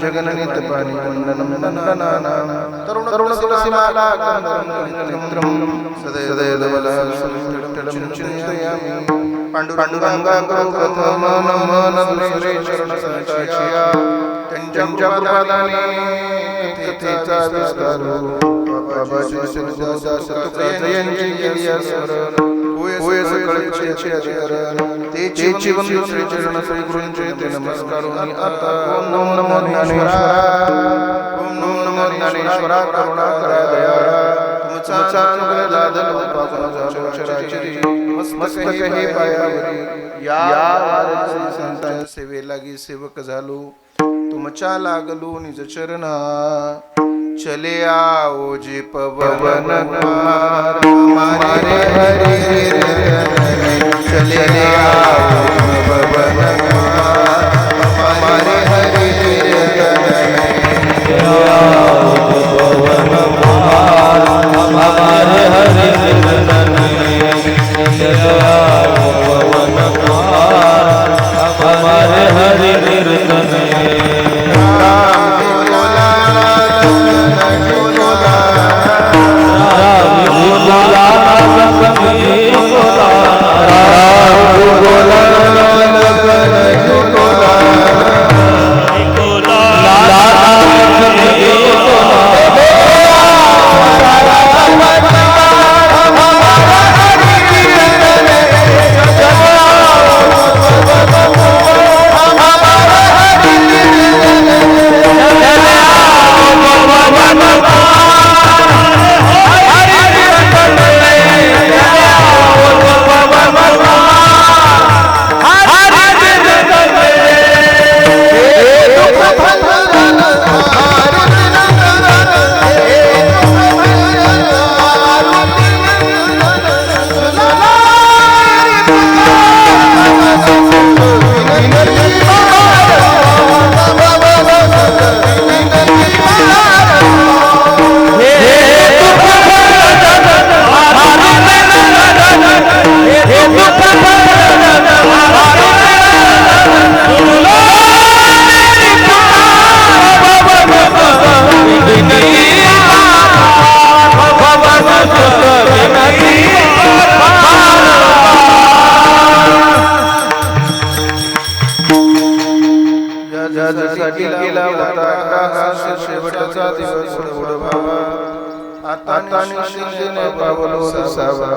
जगननित पाणी तरुण तरुण तुलसी माला पांडुरंगा प्रथम नमन तुझे चरण संताचिया त्यांच्या प्रदाने कथेचा विस्तार बाबाजी सदादास तुकायांची केली स्मरण होय सकळचे अधिकरण तेची जीवन श्री चरण श्री गुरूंचे ते नमस्कार आणि आता ओम नमो ज्ञानेश्वरा ओम नमो ज्ञानेश्वरा करुणा करा दया तुमचा अनुग्रह लादलो पावन झालो चराचरी मस्तक हे पायावरी या वारकरी संतांच्या सेवेलागी सेवक झालो तुमच्या लागलो निज चरणा चले आओ जे पवन कुमार हमारे हरि चले आओ पवन कुमार हमारे हरि हमारे हरि हमारे हरि शेवटचा दिवस भावा आता निश्चिंतेने पावलो सावा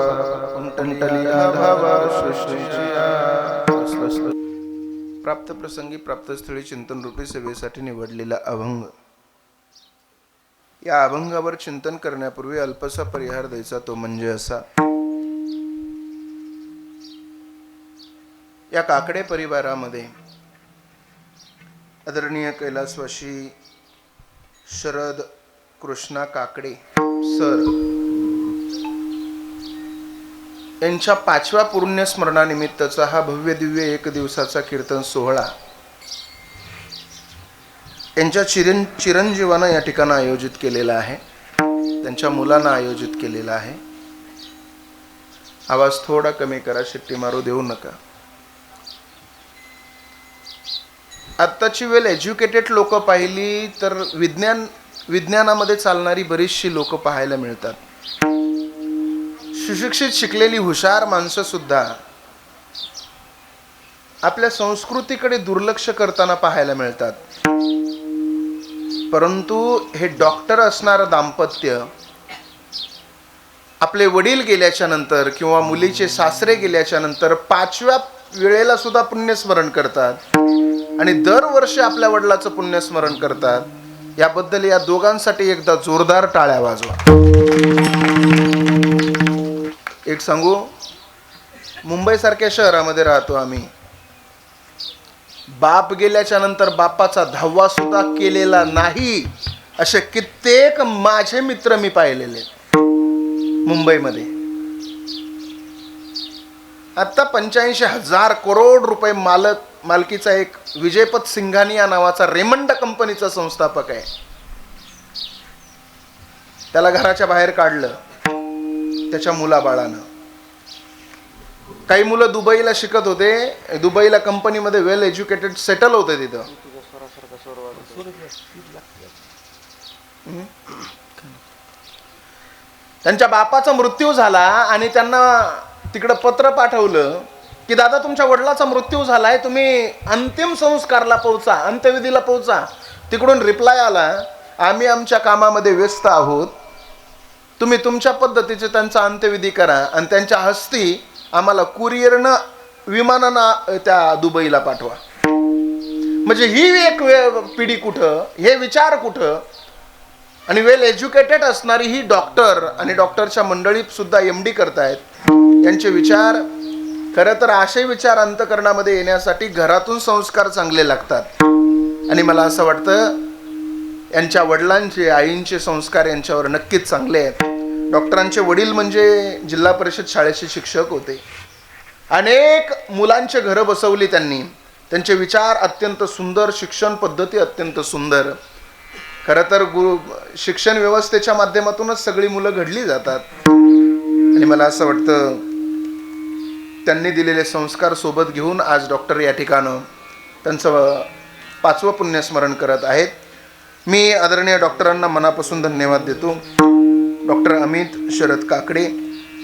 उंटलिया भावा सृष्टीची प्राप्त प्रसंगी प्राप्त स्थळी चिंतन रूपी सेवेसाठी निवडलेला अभंग. या अभंगावर चिंतन करण्यापूर्वी अल्पसा परिहार द्यायचा, तो म्हणजे असा. या काकडे परिवारामध्ये आदरणीय कैलासवासी शरद कृष्णा काकडे सर यांच्या 5व्या पुण्यस्मरणानिमित्ताचा हा भव्य दिव्य एक दिवसाचा कीर्तन सोहळा यांच्या चिरंजीवानं या ठिकाणी आयोजित केलेला आहे, त्यांच्या मुलांना आयोजित केलेला आहे. आवाज थोडा कमी करा, शिट्टी मारू देऊ नका. आत्ताची वेल एज्युकेटेड लोक पाहिली तर विज्ञानामध्ये चालणारी बरीचशी लोक पाहायला मिळतात. सुशिक्षित शिकलेली हुशार माणसं सुद्धा आपल्या संस्कृतीकडे दुर्लक्ष करताना पाहायला मिळतात. परंतु हे डॉक्टर असणारं दाम्पत्य आपले वडील गेल्याच्या नंतर किंवा मुलीचे सासरे गेल्याच्या नंतर 5व्या वेळेला सुद्धा पुण्यस्मरण करतात आणि दरवर्षी आपल्या वडिलाचं पुण्यस्मरण करतात. याबद्दल या दोघांसाठी एकदा जोरदार टाळ्या वाजवा. एक सांगू, मुंबईसारख्या शहरामध्ये राहतो आम्ही. बाप गेल्याच्या नंतर बापाचा 10वा सुद्धा केलेला नाही असे कित्येक माझे मित्र मी पाहिलेले मुंबईमध्ये. आता 85,000 करोड रुपये मालकीचा एक विजयपथ सिंघानी या नावाचा रेमंड कंपनीचा संस्थापक आहे. त्याला घराच्या बाहेर काढलं त्याच्या मुलाबाळानं. काही मुलं दुबईला शिकत होते, दुबईला कंपनीमध्ये वेल एज्युकेटेड सेटल होते तिथं. त्यांच्या बापाचा मृत्यू झाला आणि त्यांना तिकडं पत्र पाठवलं की दादा तुमच्या वडिलाचा मृत्यू झालाय, तुम्ही अंतिम संस्कारला पोहोचा, अंत्यविधीला पोहोचा. तिकडून रिप्लाय आला, आम्ही आमच्या कामामध्ये व्यस्त आहोत, तुम्ही तुमच्या पद्धतीचे त्यांचा अंत्यविधी करा आणि त्यांच्या हस्ती आम्हाला कुरिअरनं विमानानं त्या दुबईला पाठवा. म्हणजे ही एक पिढी कुठं, हे विचार कुठं. आणि वेल एज्युकेटेड असणारी ही डॉक्टर आणि डॉक्टरच्या मंडळीत सुद्धा MD करतायत. यांचे विचार खरं तर असे विचार अंतःकरणामध्ये येण्यासाठी घरातून संस्कार चांगले लागतात. आणि मला असं वाटतं यांच्या वडिलांचे आईंचे संस्कार यांच्यावर नक्कीच चांगले आहेत. डॉक्टरांचे वडील म्हणजे जिल्हा परिषद शाळेचे शिक्षक होते. अनेक मुलांचे घरं बसवली त्यांनी. त्यांचे विचार अत्यंत सुंदर, शिक्षण पद्धती अत्यंत सुंदर. खरं तर शिक्षण व्यवस्थेच्या माध्यमातूनच सगळी मुलं घडली जातात. आणि मला असं वाटतं त्यांनी दिलेले संस्कार सोबत घेऊन आज डॉक्टर या ठिकाणं त्यांचं 5वं पुण्यस्मरण करत आहेत. मी आदरणीय डॉक्टरांना मनापासून धन्यवाद देतो. डॉक्टर अमित शरद काकडे,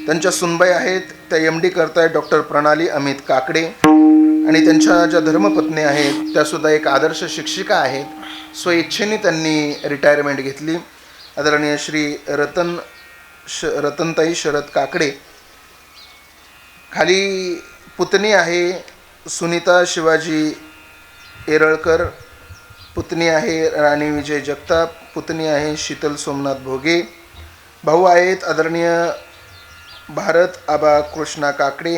त्यांच्या सुनबाई आहेत त्या MD करतायत डॉक्टर प्रणाली अमित काकडे, आणि त्यांच्या ज्या धर्मपत्नी आहेत त्यासुद्धा एक आदर्श शिक्षिका आहेत. स्वइच्छेने त्यांनी रिटायरमेंट घेतली. आदरणीय श्री रतनताई शरद काकडे, खाली पुतणी आहे सुनीता शिवाजी एरळकर, पुतणी आहे राणी विजय जगताप, पुतणी आहे शीतल सोमनाथ भोगे, भाऊ आहेत आदरणीय भारत आबा कृष्णा काकडे,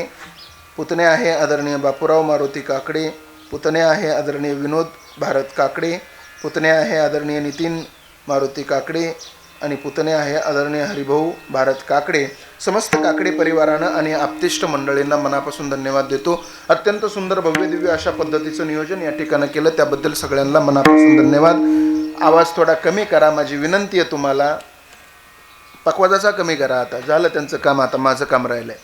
पुतणे आहे आदरणीय बापूराव मारुती काकडे, पुतणे आहे आदरणीय विनोद भारत काकडे, पुतणे आहे आदरणीय नितीन मारुती काकडे, आणि पुतणे आहे आदरणीय हरिभाऊ भारत काकडे. समस्त काकडे परिवारानं आणि आप्तेष्ट मंडळींना मनापासून धन्यवाद देतो. अत्यंत सुंदर भव्य दिव्य अशा पद्धतीचं नियोजन या ठिकाणी केलं, त्याबद्दल सगळ्यांना मनापासून धन्यवाद. आवाज थोडा कमी करा, माझी विनंती आहे तुम्हाला. पकवाजाचा कमी करा. आता झालं त्यांचं काम, आता माझं काम राहिलंय.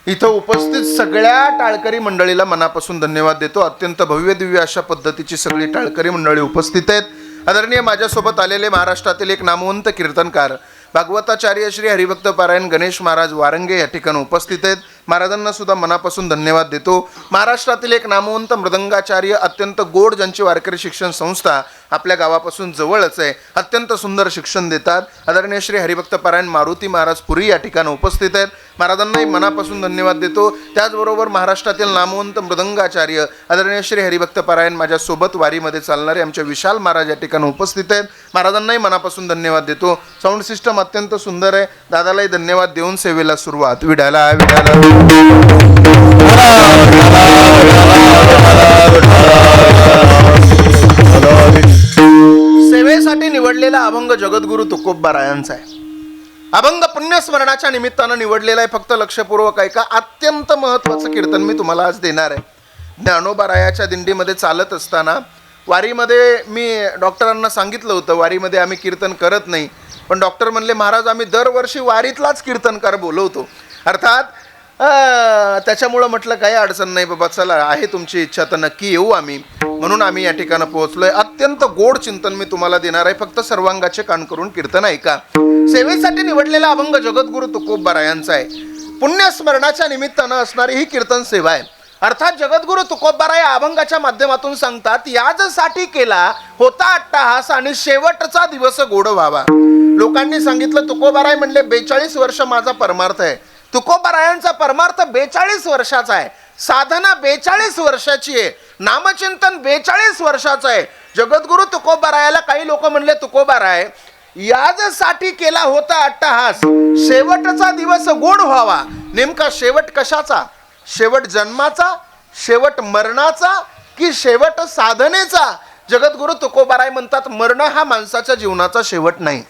इथं उपस्थित सगळ्या टाळकरी मंडळीला मनापासून धन्यवाद देतो. अत्यंत भव्य दिव्य अशा पद्धतीची सगळी टाळकरी मंडळी उपस्थित आहेत. आदरणीय माझ्यासोबत आलेले महाराष्ट्रातील एक नामवंत कीर्तनकार भागवताचार्य श्री हरिभक्त पारायण गणेश महाराज वारंगे या ठिकाणी उपस्थित आहेत. महाराजांना सुद्धा मनापासून धन्यवाद देतो. महाराष्ट्रातील एक नामवंत मृदंगाचार्य, अत्यंत गोड, ज्यांची वारकरी शिक्षण संस्था आपल्या गावापासून जवळच आहे, अत्यंत सुंदर शिक्षण देतात. आदरणीय श्री हरिभक्त पारायण मारुती महाराज पुरी या ठिकाणी उपस्थित आहेत. महाराजांनाही मनापासून धन्यवाद देतो. त्याचबरोबर महाराष्ट्रातील नामवंत मृदंगाचार्य आदरणीय श्री हरिभक्त पारायण माझ्यासोबत वारीमध्ये चालणारे आमचे विशाल महाराज या ठिकाणी उपस्थित आहेत. महाराजांनाही मनापासून धन्यवाद देतो. साऊंड सिस्टम अत्यंत सुंदर आहे. दादालाही धन्यवाद देऊन सेवेला सुरुवात. विडाला विडाला सेवेसाठी निवडलेला अभंग जगद्गुरु तुकोबारायांचा आहे. अभंग पुण्यस्मरणाच्या निमित्तानं निवडलेला आहे. फक्त लक्षपूर्वक ऐका. अत्यंत महत्त्वाचं कीर्तन मी तुम्हाला आज देणार आहे. ज्ञानोबारायाच्या दिंडीमध्ये चालत असताना वारीमध्ये मी डॉक्टरांना सांगितलं होतं वारीमध्ये आम्ही कीर्तन करत नाही, पण डॉक्टर म्हणले महाराज आम्ही दरवर्षी वारीतलाच कीर्तनकार बोलवतो. अर्थात त्याच्यामुळं म्हटलं काही अडचण नाही बाबा, चला आहे तुमची इच्छा तर नक्की येऊ आम्ही. म्हणून आम्ही या ठिकाणी पोहोचलोय. अत्यंत गोड चिंतन मी तुम्हाला देणार आहे. फक्त सर्वांगाचे कान करून कीर्तन ऐका. सेवेसाठी निवडलेला अभंग जगद्गुरु तुकोबारायांचा आहे. पुण्यस्मरणाच्या निमित्तानं असणारी ही कीर्तन सेवा आहे. अर्थात जगद्गुरु तुकोबाराय अभंगाच्या माध्यमातून सांगतात, याजसाठी केला होता अट्टहास आणि शेवटचा दिवस गोड व्हावा. लोकांनी सांगितलं तुकोबाराय म्हणले 42 वर्ष माझा परमार्थ आहे. तुकोबारायांचा परमार्थ 42 वर्षाचा आहे. साधना 42 वर्षाची आहे. नामचिंतन 42 वर्षाचं आहे. जगद्गुरु तुकोबारायाला काही लोक म्हणले तुकोबाराय याजसाठी केला होता अट्टहास, शेवटचा दिवस गोड व्हावा. नेमका शेवट कशाचा? शेवट जन्माचा, शेवट मरणाचा की शेवट साधनेचा? जगद्गुरु तुकोबाराय म्हणतात मरण हा माणसाच्या जीवनाचा शेवट नाही.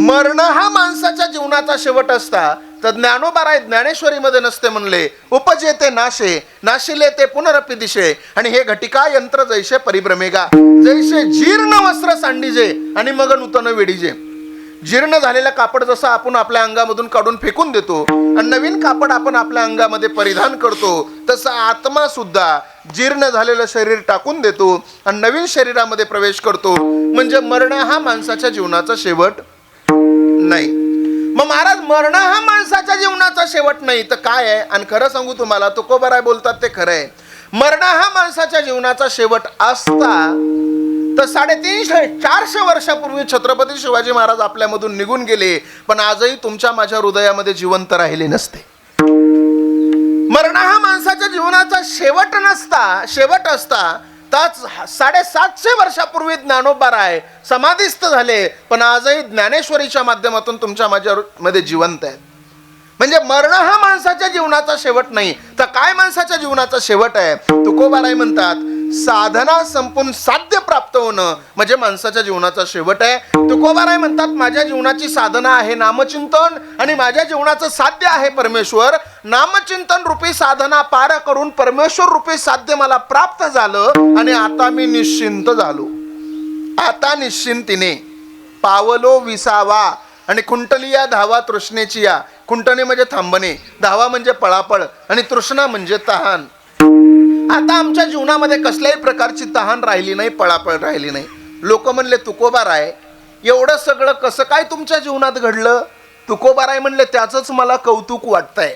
मरण हा माणसाच्या जीवनाचा शेवट असता तर ज्ञानोबाराय ज्ञानेश्वरीमध्ये नसते म्हणले, उपजे ते नाशे नाशिले ते पुनरपि दिशे, आणि हे घटिका यंत्र जैसे परिभ्रमेगा, जैसे जीर्ण वस्त्र सांडीजे आणि मग नूतन वेडीजे. जीर्ण झालेलं कापड जसं आपण आपल्या अंगामधून काढून फेकून देतो आणि नवीन कापड आपण आपल्या अंगामध्ये परिधान करतो, तसं आत्मा सुद्धा जीर्ण झालेलं शरीर टाकून देतो आणि नवीन शरीरामध्ये प्रवेश करतो. म्हणजे मरण हा माणसाच्या जीवनाचा शेवट नाही. मग महाराज मरण हा माणसाच्या जीवनाचा शेवट नाही तर काय आहे? आणि खरं सांगू तुम्हाला, तुकोबाराय बोलतात ते खरं आहे. मरण हा माणसाच्या जीवनाचा शेवट असता तर 350-400 वर्षापूर्वी छत्रपती शिवाजी महाराज आपल्यामधून निघून गेले, पण आजही तुमच्या माझ्या हृदयामध्ये जिवंत राहिले नसते. मरण हा माणसाच्या जीवनाचा शेवट नसता, शेवट असता आत्ताच 750 वर्षापूर्वी ज्ञानोबा समाधिस्थ झाले, पण आजही ज्ञानेश्वरीच्या माध्यमातून तुमच्या माझ्यामध्ये जिवंत आहेत. म्हणजे मरण हा माणसाच्या जीवनाचा शेवट नाही, तर काय माणसाच्या जीवनाचा शेवट आहे? तुकोबाराय म्हणतात, साधना संपून साध्य प्राप्त होणं म्हणजे माणसाच्या जीवनाचा शेवट आहे. तुकोबाराय म्हणतात, माझ्या जीवनाची साधना आहे नामचिंतन आणि माझ्या जीवनाचं साध्य आहे परमेश्वर. नामचिंतन रूपी साधना पार करून परमेश्वर रूपी साध्य मला प्राप्त झालं आणि आता मी निश्चिंत झालो. आता निश्चिंतीने पावलो विसावा आणि कुंटलिया धावा तृष्णेची या. कुंटणे म्हणजे थांबणे, धावा म्हणजे पळापळ आणि तृष्णा म्हणजे तहान. आता आमच्या जीवनामध्ये कसल्याही प्रकारची तहान राहिली नाही, पळापळ राहिली नाही. लोक म्हणले, तुकोबाराय एवढं सगळं कसं काय तुमच्या जीवनात घडलं? तुकोबाराय म्हणले, त्याचंच मला कौतुक वाटतंय.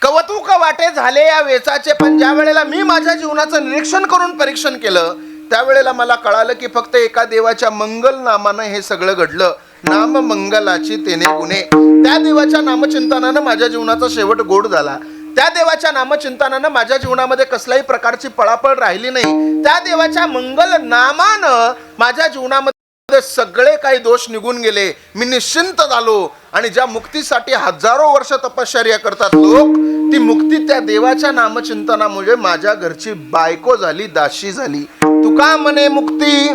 कौतुक वाटे झाले या वेचाचे, पण ज्या वेळेला मी माझ्या जीवनाचं निरीक्षण करून परीक्षण केलं त्यावेळेला मला कळालं की फक्त एका देवाच्या मंगल नामानं हे सगळं घडलं. नाम मंगलाची तेने गुणे. त्या देवाच्या नामचिंतनानं माझ्या जीवनाचा शेवट गोड झाला. त्या देवाच्या नामचिंतनानं माझ्या जीवनामध्ये कसल्याही प्रकारची पळापळ राहिली नाही. त्या देवाच्या मंगल नामानं माझ्या जीवनामध्ये सगळे काही दोष निघून गेले. मी निश्चिंत झालो. आणि ज्या मुक्तीसाठी हजारो वर्ष तपश्चर्या करतात लोक, ती मुक्ती त्या देवाच्या नामचिंतनामुळे माझ्या घरची बायको झाली, दासी झाली. तुका म्हणे मुक्ती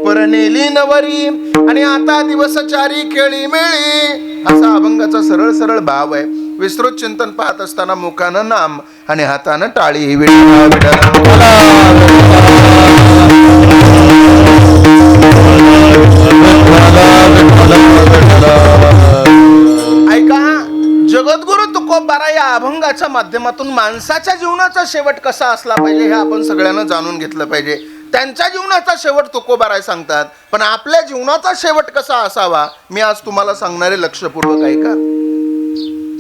परनेली नवरी आणि आता दिवसचारी खेळी मेळी, असा अभंगाचा सरळ सरळ भाव आहे. विस्तृत चिंतन पाहत असताना मुखानं नाम आणि हातानं टाळी. ऐका, जगद्गुरु तुकोबारा या अभंगाच्या माध्यमातून माणसाच्या जीवनाचा शेवट कसा असला पाहिजे हे आपण सगळ्यांना जाणून घेतलं पाहिजे. त्यांच्या जीवनाचा शेवट तुकोबाराय सांगतात, पण आपल्या जीवनाचा शेवट कसा असावा मी आज तुम्हाला सांगणारे लक्षपूर्वक ऐका.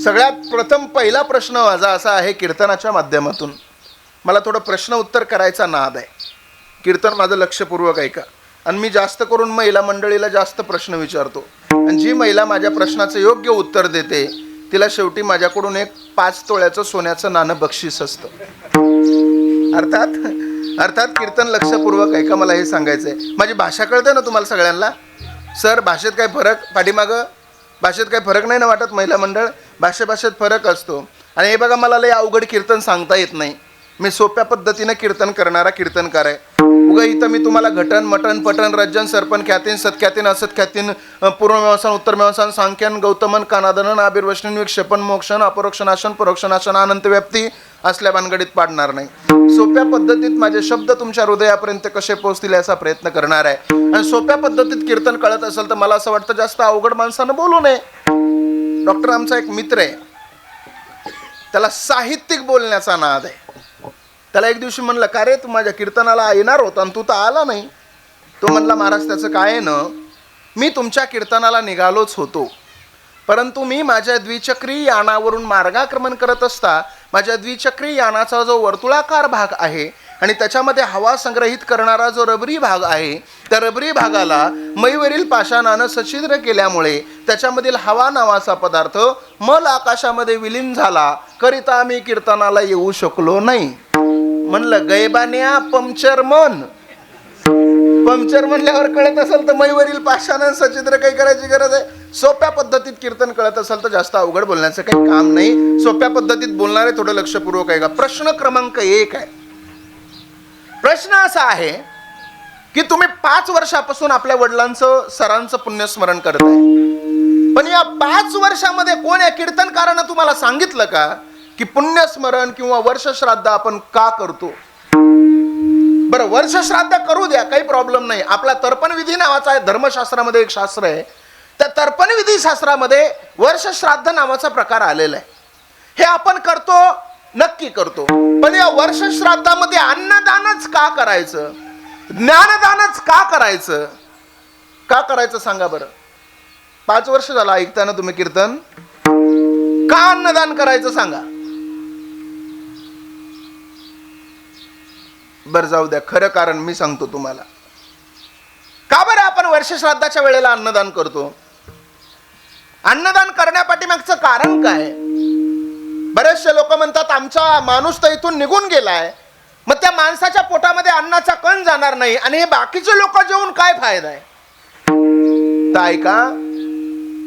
सगळ्यात प्रथम पहिला प्रश्न माझा असा आहे, कीर्तनाच्या माध्यमातून मला थोडं प्रश्न उत्तर करायचा नाद आहे. कीर्तन माझं लक्षपूर्वक ऐका. आणि मी जास्त करून महिला मंडळीला जास्त प्रश्न विचारतो, आणि जी महिला माझ्या प्रश्नाचं योग्य उत्तर देते तिला शेवटी माझ्याकडून एक 5 तोळ्याचं सोन्याचं नाणं बक्षीस असतं. अर्थात कीर्तन लक्षपूर्वक ऐका. मला हे सांगायचं आहे, माझी भाषा कळते ना तुम्हाला सगळ्यांना? सर भाषेत काय फरक, पाठीमागं भाषेत काही फरक नाही ना वाटत? महिला मंडळ, भाषेत फरक असतो. आणि हे बघा, मला लय अवघड कीर्तन सांगता येत नाही. मी सोप्या पद्धतीनं कीर्तन करणारा कीर्तनकार आहे. उगा इथं मी तुम्हाला घटन मटन पटन रज्जन सरपण ख्यातीन सत्ख्यातीन असत्ख्यातीन पूर्वमेवासन उत्तरमेवासन सांख्यन गौतमन कानादनन आबिर्वशनीन विक्षेपण मोक्षण अपरोक्षनाशन परोक्षनाशन अनंत व्याप्ती असल्या भानगडीत पाडणार नाही. सोप्या पद्धतीत माझे शब्द तुमच्या हृदयापर्यंत कसे पोहोचतील याचा प्रयत्न करणार आहे. आणि सोप्या पद्धतीत कीर्तन कळत असेल तर मला असं वाटतं जास्त अवघड माणसानं बोलू नये. डॉक्टर आमचा एक मित्र आहे, त्याला साहित्यिक बोलण्याचा नाद आहे. त्याला एक दिवशी म्हणलं, का रे तू माझ्या कीर्तनाला येणार होता आणि तू तर आला नाही? तो म्हणला, महाराज त्याचं काय आहे ना, मी तुमच्या कीर्तनाला निघालोच होतो, परंतु मी माझ्या द्विचक्री यानावरून मार्गाक्रमण करत असता माझ्या द्विचक्री यानाचा जो वर्तुळाकार भाग आहे आणि त्याच्यामध्ये हवा संग्रहित करणारा जो रबरी भाग आहे, त्या रबरी भागाला मैवरील पाषाणानं सच्छिद्र केल्यामुळे त्याच्यामधील हवा नावाचा पदार्थ मल आकाशामध्ये विलीन झाला, करिता आम्ही कीर्तनाला येऊ शकलो नाही. म्हणलं, गैबान्या पंक्चर म्हणल्यावर कळत असेल तर मैवरील पाषाणानं सच्छिद्र काही करायची गरज आहे? सोप्या पद्धतीत कीर्तन कळत असेल तर जास्त अवघड बोलण्याचं काही काम नाही. सोप्या पद्धतीत बोलणारे थोडं लक्षपूर्वक आहे का. प्रश्न क्रमांक 1 आहे. प्रश्न असा आहे की तुम्ही 5 वर्षापासून आपल्या वडिलांचं सरांचं पुण्यस्मरण करताय, पण या 5 वर्षामध्ये कोण या कीर्तनकारानं तुम्हाला सांगितलं का की पुण्यस्मरण किंवा वर्षश्राद्ध आपण का करतो? बरं, वर्षश्राद्ध करू द्या, काही प्रॉब्लेम नाही. आपला तर्पणविधी नावाचा आहे, धर्मशास्त्रामध्ये एक शास्त्र आहे, त्या तर्पणविधी शास्त्रामध्ये वर्षश्राद्ध नावाचा प्रकार आलेला आहे. हे आपण करतो, नक्की करतो, पण या वर्षश्राद्धामध्ये अन्नदानच का करायचं, ज्ञानदानच का करायचं, का करायचं सांगा बरं? 5 वर्ष झालं ऐकताना तुम्ही कीर्तन, का अन्नदान करायचं सांगा बरं? जाऊ द्या, खरं कारण मी सांगतो तुम्हाला. का बरं आपण वर्षश्राद्धाच्या वेळेला अन्नदान करतो? अन्नदान करण्यापाठीमागचं कारण काय? बरेचसे लोक म्हणतात आमचा माणूस तर इथून निघून गेलाय, मग त्या माणसाच्या पोटामध्ये अन्नाचा कण जाणार नाही आणि हे बाकीचे लोक जेवून काय फायदा आहे? तर ऐका,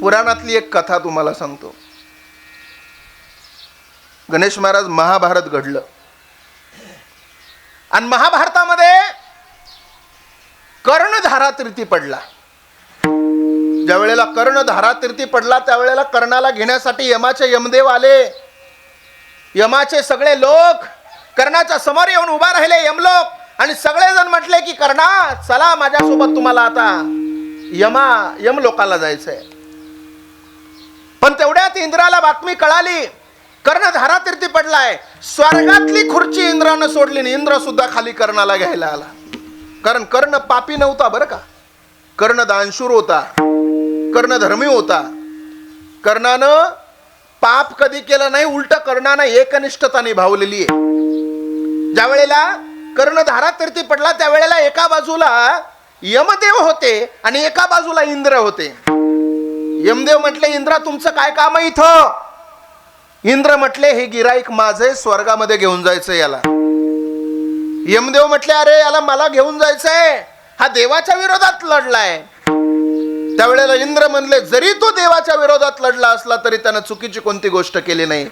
पुराणातली एक कथा तुम्हाला सांगतो. गणेश महाराज महाभारत घडलं आणि महाभारतामध्ये कर्णधारा तीर्थी पडला. ज्या वेळेला कर्णधारा तीर्थी पडला त्यावेळेला कर्णाला घेण्यासाठी यमाचे यमदेव आले. यमाचे सगळे लोक कर्णाच्या समोर येऊन उभा राहिले, यमलोक, आणि सगळेजण म्हटले की कर्णा चला माझ्यासोबत, तुम्हाला आता यमलोकाला जायचंय. पण तेवढ्यात इंद्राला बातमी कळाली, कर्णधारा तीर्थी पडलाय. स्वर्गातली खुर्ची इंद्रानं सोडली आणि इंद्र सुद्धा खाली कर्णाला घ्यायला आला. कारण कर्ण पापी नव्हता बरं का, कर्ण दानशूर होता, कर्ण धर्मी होता. कर्णानं पाप कधी केलं नाही, उलट कर्णानं एकनिष्ठता निभावलेली आहे. ज्या वेळेला कर्णधारा तीर्थी पडला त्यावेळेला एका बाजूला यमदेव होते आणि एका बाजूला इंद्र होते. यमदेव म्हटले, इंद्रा तुमचं काय काम आहे इथं? इंद्र म्हटले, हे गिराईक माझे, स्वर्गामध्ये घेऊन जायचं याला. यमदेव म्हटले, अरे याला मला घेऊन जायचंय, हा देवाच्या विरोधात लढलाय. त्यावेळेला इंद्र म्हणले, जरी तो देवाच्या विरोधात लढला असला तरी त्यानं चुकीची कोणती गोष्ट केली नाही.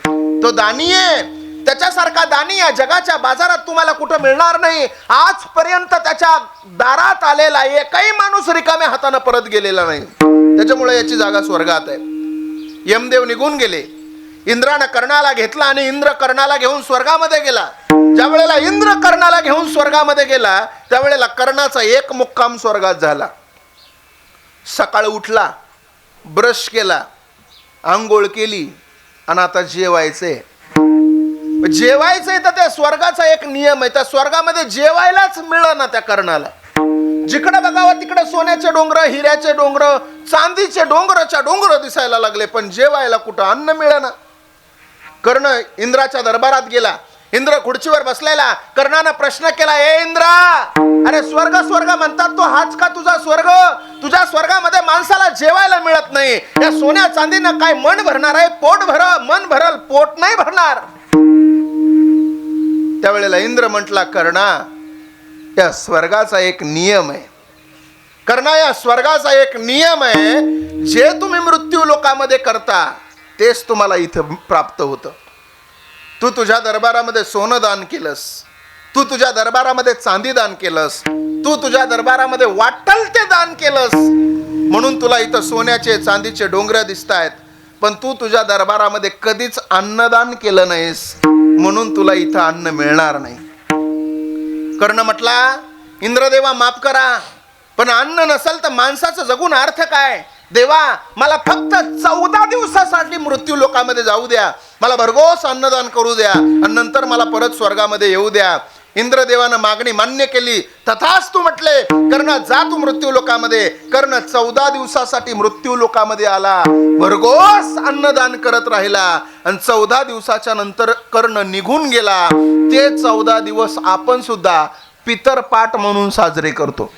तो दानी आहे, त्याच्यासारखा दानी या जगाच्या बाजारात तुम्हाला कुठं मिळणार नाही. आजपर्यंत त्याच्या दारात आलेला एकही माणूस रिकाम्या हाताने परत गेलेला नाही. त्याच्यामुळे याची जागा स्वर्गात आहे. यमदेव निघून गेले. इंद्रानं कर्णाला घेतला आणि इंद्र कर्णाला घेऊन स्वर्गामध्ये गेला. ज्या वेळेला इंद्र कर्णाला घेऊन स्वर्गामध्ये गेला त्यावेळेला कर्णाचा एक मुक्काम स्वर्गात झाला. सकाळ उठला, ब्रश केला, आंघोळ केली आणि आता जेवायचंय. जेवायचंय तर त्या स्वर्गाचा एक नियम आहे, त्या स्वर्गामध्ये जेवायलाच मिळेना त्या कर्णाला. जिकडे बघावं तिकडे सोन्याचे डोंगर, हिऱ्याचे डोंगर, चांदीचे डोंगरच्या डोंगर दिसायला लागले, पण जेवायला कुठं अन्न मिळेना. कर्ण इंद्राच्या दरबारात गेला. इंद्र खुर्चीवर बसलेला. कर्णानं प्रश्न केला, ए इंद्रा, अरे स्वर्ग स्वर्ग म्हणतात, तो हाच का तुझा स्वर्ग? तुझ्या स्वर्गामध्ये माणसाला जेवायला मिळत नाही. या सोन्या चांदीनं काय मन भरणार आहे? पोट मन भरल, पोट नाही भरणार. त्यावेळेला इंद्र म्हटला, कर्णा, या स्वर्गाचा एक नियम आहे. कर्णा, या स्वर्गाचा एक नियम आहे, जे तुम्ही मृत्यू लोकामध्ये करता तेच तुम्हाला इथं प्राप्त होतं. तू तुझ्या दरबारामध्ये सोनं दान केलंस, तू तुझ्या दरबारामध्ये चांदी दान केलंस, तू तुझ्या दरबारामध्ये वाटल ते दान केलंस, म्हणून तुला इथं सोन्याचे चांदीचे डोंगर दिसतायत. पण तू तुझ्या दरबारामध्ये कधीच अन्नदान केलं नाहीस, म्हणून तुला इथं अन्न मिळणार नाही. कर्ण म्हटला, इंद्रदेवा माफ करा, पण अन्न नसेल तर माणसाचं जगून अर्थ काय? देवा, मला फक्त 14 दिवसासाठी मृत्यू लोकामध्ये जाऊ द्या, मला भरघोस अन्नदान करू द्या आणि नंतर मला परत स्वर्गामध्ये येऊ द्या. इंद्रदेवानं मागणी मान्य केली. तथास्तु म्हटले, कर्ण जा तू मृत्यू लोकामध्ये. कर्ण 14 दिवसासाठी मृत्यू लोकामध्ये आला, भरघोस अन्नदान करत राहिला आणि 14 दिवसाच्या नंतर कर्ण निघून गेला. ते 14 दिवस आपण सुद्धा पितरपाठ म्हणून साजरे करतो.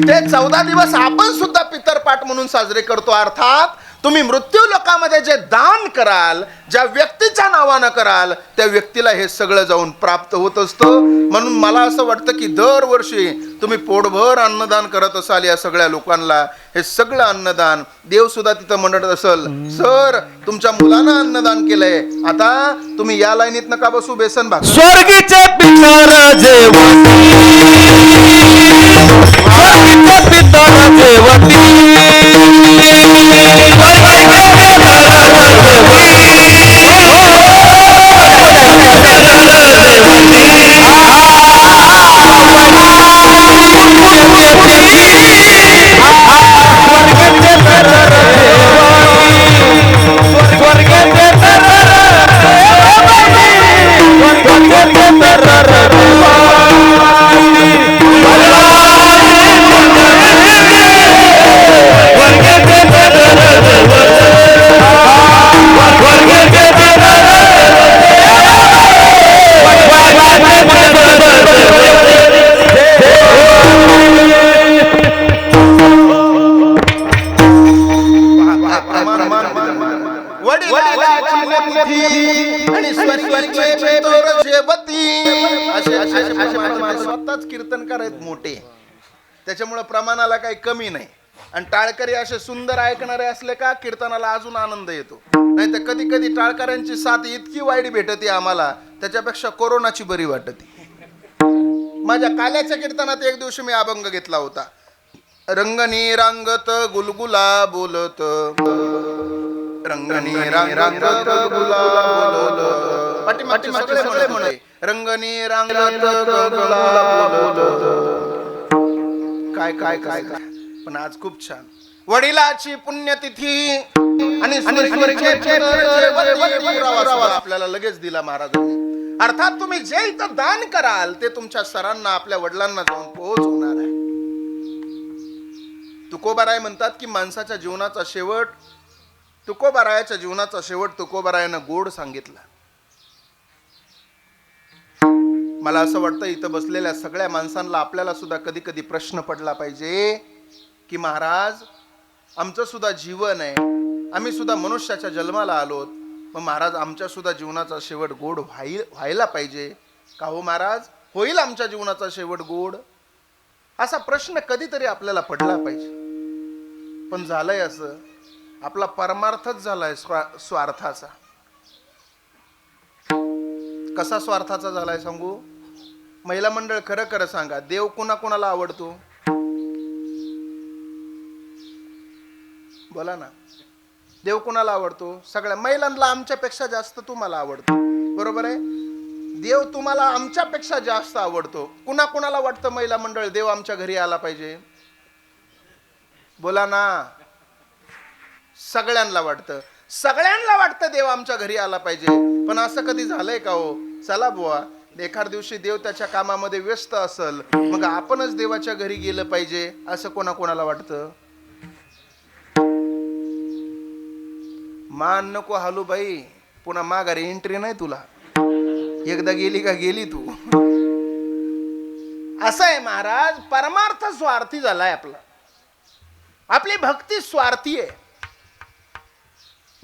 ते 14 दिवस आपण सुद्धा पितरपाठ म्हणून साजरे करतो. अर्थात तुम्ही मृत्यू लोकामध्ये जे दान कराल, ज्या व्यक्तीच्या नावानं कराल, त्या व्यक्तीला हे सगळं जाऊन प्राप्त होत असतं. म्हणून मला असं वाटतं की दरवर्षी तुम्ही पोटभर अन्नदान करत असाल या सगळ्या लोकांना. हे सगळं अन्नदान देव सुद्धा तिथं म्हणत असेल, सर तुमच्या मुलांना अन्नदान केलंय, आता तुम्ही या लाईनीत नका बसू, बेसन भाकर. स्वर्गीचे पितर जेवती, स्वर्गीचे पितर जेवती, वडिलाची पुण्यतिथी आणि स्वर्गीय पितोर जेवती असे स्वतःच कीर्तनकार आहेत मोठे, त्याच्यामुळे प्रमाणाला काही कमी नाही. आणि टाळकरी असे सुंदर ऐकणारे असले का कीर्तनाला अजून आनंद येतो. नाही तर कधी कधी टाळकऱ्यांची साथ इतकी वाईट भेटते आम्हाला, त्याच्यापेक्षा कोरोनाची बरी वाटते. माझ्या काल्याच्या कीर्तनात एक दिवशी मी अभंग घेतला होता. रंगनी रांगत गुलगुला बोलत, रंगनी रांगत गुलगुला बोलत, पाठी सगळे म्हणे रंगनी रांगत गुलगुला बोलत. काय काय काय काय पण आज खूप छान. वडिलाची पुण्यतिथी आणि आपल्याला लगेच दिला महाराजांनी. अर्थात तुम्ही जे इथं दान कराल ते तुमच्या सरांना, आपल्या वडिलांना जाऊन पोहोचवणार आहे. तुकोबाराय म्हणतात की माणसाच्या जीवनाचा शेवट, तुकोबारायाच्या जीवनाचा शेवट तुकोबारायानं गोड सांगितला. मला असं वाटतं इथं बसलेल्या सगळ्या माणसांना आपल्याला सुद्धा कधी कधी प्रश्न पडला पाहिजे की महाराज, आमचं सुद्धा जीवन आहे, आम्ही सुद्धा मनुष्याच्या जन्माला आलोत, मग महाराज आमच्या सुद्धा जीवनाचा शेवट गोड व्हायला पाहिजे का हो महाराज? होईल आमच्या जीवनाचा शेवट गोड? असा प्रश्न कधीतरी आपल्याला पडला पाहिजे. पण झालंय असं, आपला परमार्थच झालाय स्वार्थाचा. कसा स्वार्थाचा झालाय सांगू? महिला मंडळ खरं खरं सांगा, देव कोणाला आवडतो? बोला ना. देव कोणाला आवडतो? सगळ्या महिलांना आमच्यापेक्षा जास्त तुम्हाला आवडतो, बरोबर आहे? देव तुम्हाला आमच्यापेक्षा जास्त आवडतो. कुणाला वाटतं महिला मंडळ देव आमच्या घरी आला पाहिजे? बोला ना. सगळ्यांना वाटतं देव आमच्या घरी आला पाहिजे. पण असं कधी झालंय का हो? चला बुवा, एखाद दिवशी देव त्याच्या कामामध्ये व्यस्त असेल, मग आपणच देवाच्या घरी गेलं पाहिजे असं कोणाला वाटतं? मान नको हालू बाई, पुन्हा माघारी एंट्री नाही तुला. एकदा गेली का गेली तू. असं आहे महाराज, परमार्थ स्वार्थी झालाय आपला. आपली भक्ती स्वार्थी आहे.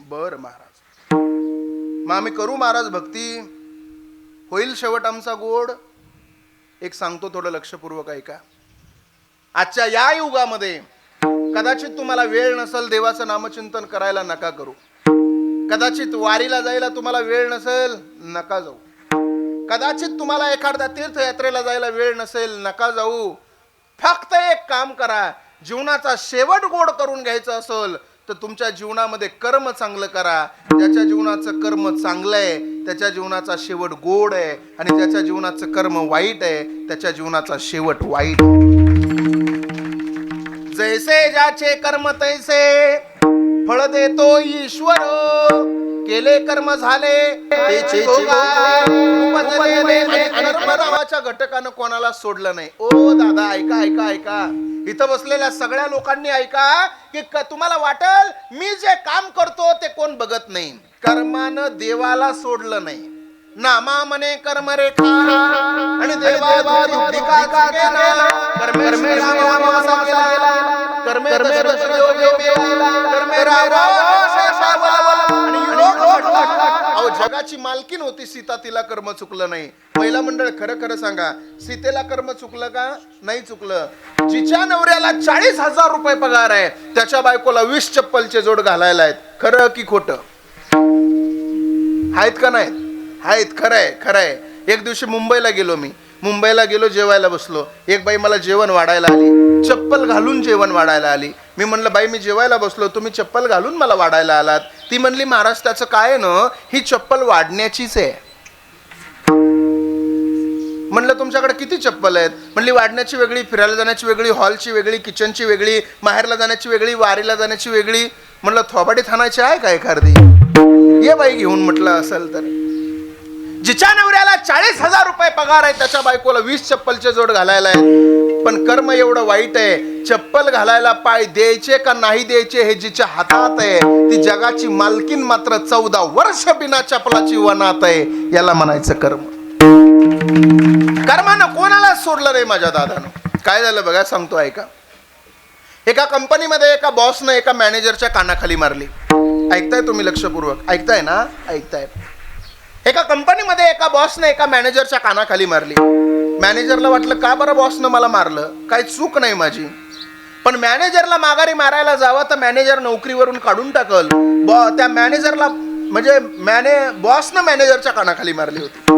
बर महाराज, मग आम्ही करू महाराज भक्ती, होईल शेवट आमचा गोड. एक सांगतो, थोडं लक्षपूर्वक ऐका. आजच्या या युगामध्ये कदाचित तुम्हाला वेळ नसेल देवाचं नामचिंतन करायला, नका करू. कदाचित वारीला जायला तुम्हाला वेळ नसेल, नका जाऊ. कदाचित तुम्हाला एखाद्या तीर्थयात्रेला जायला वेळ नसेल, नका जाऊ. फक्त एक काम करा, जीवनाचा शेवट गोड करून घ्यायचं असेल तर तुमच्या जीवनामध्ये कर्म चांगलं करा. ज्याच्या जीवनाचं कर्म चांगलं आहे त्याच्या जीवनाचा शेवट गोड आहे, आणि ज्याच्या जीवनाचं कर्म वाईट आहे त्याच्या जीवनाचा शेवट वाईट. जैसे ज्याचे कर्म तैसे फळ देतो ईश्वर, केले कर्म झाले त्याचे नावाच्या घटकानं कोणाला सोडलं नाही. ओ दादा ऐका ऐका ऐका, इथं बसलेल्या सगळ्या लोकांनी ऐका की तुम्हाला वाटेल मी जे काम करतो ते कोण बघत नाही. कर्मानं देवाला सोडलं नाही. नामा मने कर्म रेखा आणि जगाची मालकीन होती सीता, तिला कर्म चुकलं नाही. महिला मंडळ खरं खरं सांगा, सीतेला कर्म चुकलं का? नाही चुकलं. जिच्या नवऱ्याला 40,000 रुपये पगार आहे त्याच्या बायकोला 20 चप्पलचे जोड घालायला आहेत. खरं की खोटं? आहेत का नाहीत? आहेत. खरंय. एक दिवशी मुंबईला गेलो, जेवायला बसलो. एक बाई मला जेवण वाढायला आली, चप्पल घालून जेवण वाढायला आली. मी म्हणलं बाई मी जेवायला बसलो, तुम्ही चप्पल घालून मला वाढायला आलात. ती म्हणली महाराज त्याचं काय न, ही चप्पल वाढण्याचीच आहे. म्हणलं तुमच्याकडे किती चप्पल आहेत? म्हणली वाढण्याची वेगळी, फिरायला जाण्याची वेगळी, हॉलची वेगळी, किचनची वेगळी, माहेरला जाण्याची वेगळी, वारीला जाण्याची वेगळी. म्हणलं थोबाडी थानाची आहे का एखादी? ये बाई घेऊन, म्हटलं असेल तर. जिच्या नवऱ्याला 40,000 रुपये पगार आहे त्याच्या बायकोला 20 चप्पलचे जोड घालायला आहे. पण कर्म एवढं वाईट आहे, चप्पल घालायला पाय द्यायचे का नाही द्यायचे हे जिच्या हातात आहे. ती जगाची मालकीन मात्र 14 वर्ष बिना चपलाची वनात आहे. याला म्हणायचं कर्म. कर्मानं कोणाला सोडलं रे माझ्या दादानं. काय झालं बघा, सांगतो ऐका. एका कंपनीमध्ये एका बॉसनं एका मॅनेजरच्या कानाखाली मारली. ऐकताय तुम्ही लक्षपूर्वक? ऐकताय ना? ऐकताय. एका कंपनीमध्ये एका बॉसने एका मॅनेजरच्या कानाखाली मारली. मॅनेजरला वाटलं का बरं बॉसनं मला मारलं, काही चूक नाही माझी. पण मॅनेजरला माघारी मारायला जावं तर मॅनेजर नोकरीवरून काढून टाकल. त्या मॅनेजरला म्हणजे बॉसनं मॅनेजरच्या कानाखाली मारली होती.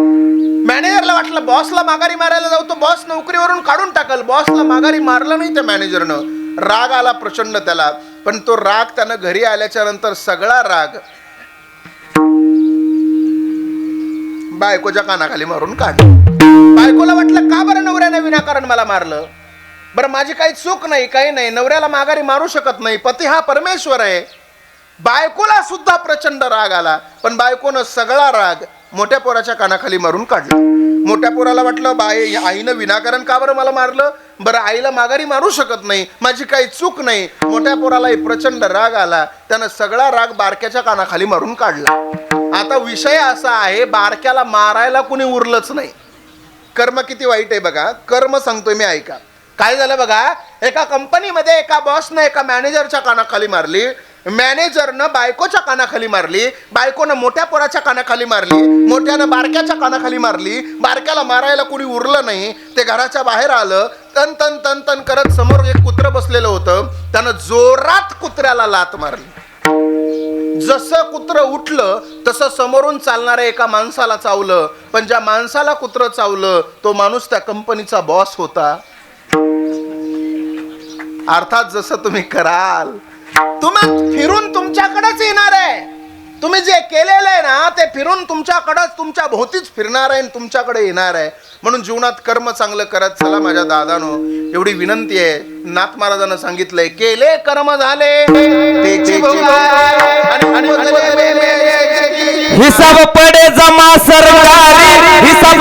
मॅनेजरला वाटलं बॉसला माघारी मारायला जाऊ तो बॉस नोकरीवरून काढून टाकल. बॉसला माघारी मारलं नाही त्या मॅनेजरनं. राग आला प्रचंड त्याला. पण तो राग त्यानं घरी आल्याच्या नंतर सगळा राग बायकोच्या कानाखाली मारून काढलं. बायकोला वाटलं का बरं नवऱ्याने विनाकारण मला मारलं, बरं माझी काही चूक नाही, काही नाही, नवऱ्याला माघारी मारू शकत नाही, पती हा परमेश्वर आहे. बायकोला सुद्धा प्रचंड राग आला. पण बायकोनं सगळा राग मोठ्या पोराच्या कानाखाली मारून काढला. मोठ्या पोराला वाटलं आईनं विनाकारण का बरं मला मारलं, बरं आईला माघारी मारू शकत नाही, माझी काही चूक नाही. मोठ्या पोरालाही प्रचंड राग आला. त्यानं सगळा राग बारक्याच्या कानाखाली मारून काढला. आता विषय असा आहे, बारक्याला मारायला कुणी उरलंच नाही. कर्म किती वाईट आहे बघा. कर्म सांगतोय मी, ऐका. काय झालं बघा, एका कंपनीमध्ये एका बॉसनं एका मॅनेजरच्या कानाखाली मारली. मॅनेजरनं बायकोच्या कानाखाली मारली. बायकोनं मोठ्या पोराच्या कानाखाली मारली. मोठ्यानं बारक्याच्या कानाखाली मारली. बारक्याला मारायला कुणी उरलं नाही. ते घराच्या बाहेर आलं. तन तन तन तन करत समोर एक कुत्रं बसलेलं होतं. त्यानं जोरात कुत्र्याला लात मारली. जसं कुत्रं उठलं तसं समोरून चालणाऱ्या एका माणसाला चावलं. पण ज्या माणसाला कुत्रं चावलं तो माणूस त्या कंपनीचा बॉस होता. अर्थात जसं तुम्ही कराल तुम्ही फिरून तुमच्याकडेच येणार आहे. तुम्ही जे केलेलं आहे ना ते फिरून तुमच्याकडेच, तुमच्या भोवतीच फिरणार आहे, तुमच्याकडे येणार आहे. म्हणून जीवनात कर्म चांगलं करत चला माझ्या दादानो. एवढी विनंती आहे. नाथ महाराजांना सांगितलंय, केले कर्म झाले हिसाब पडे जमा सरकारी, हिसाब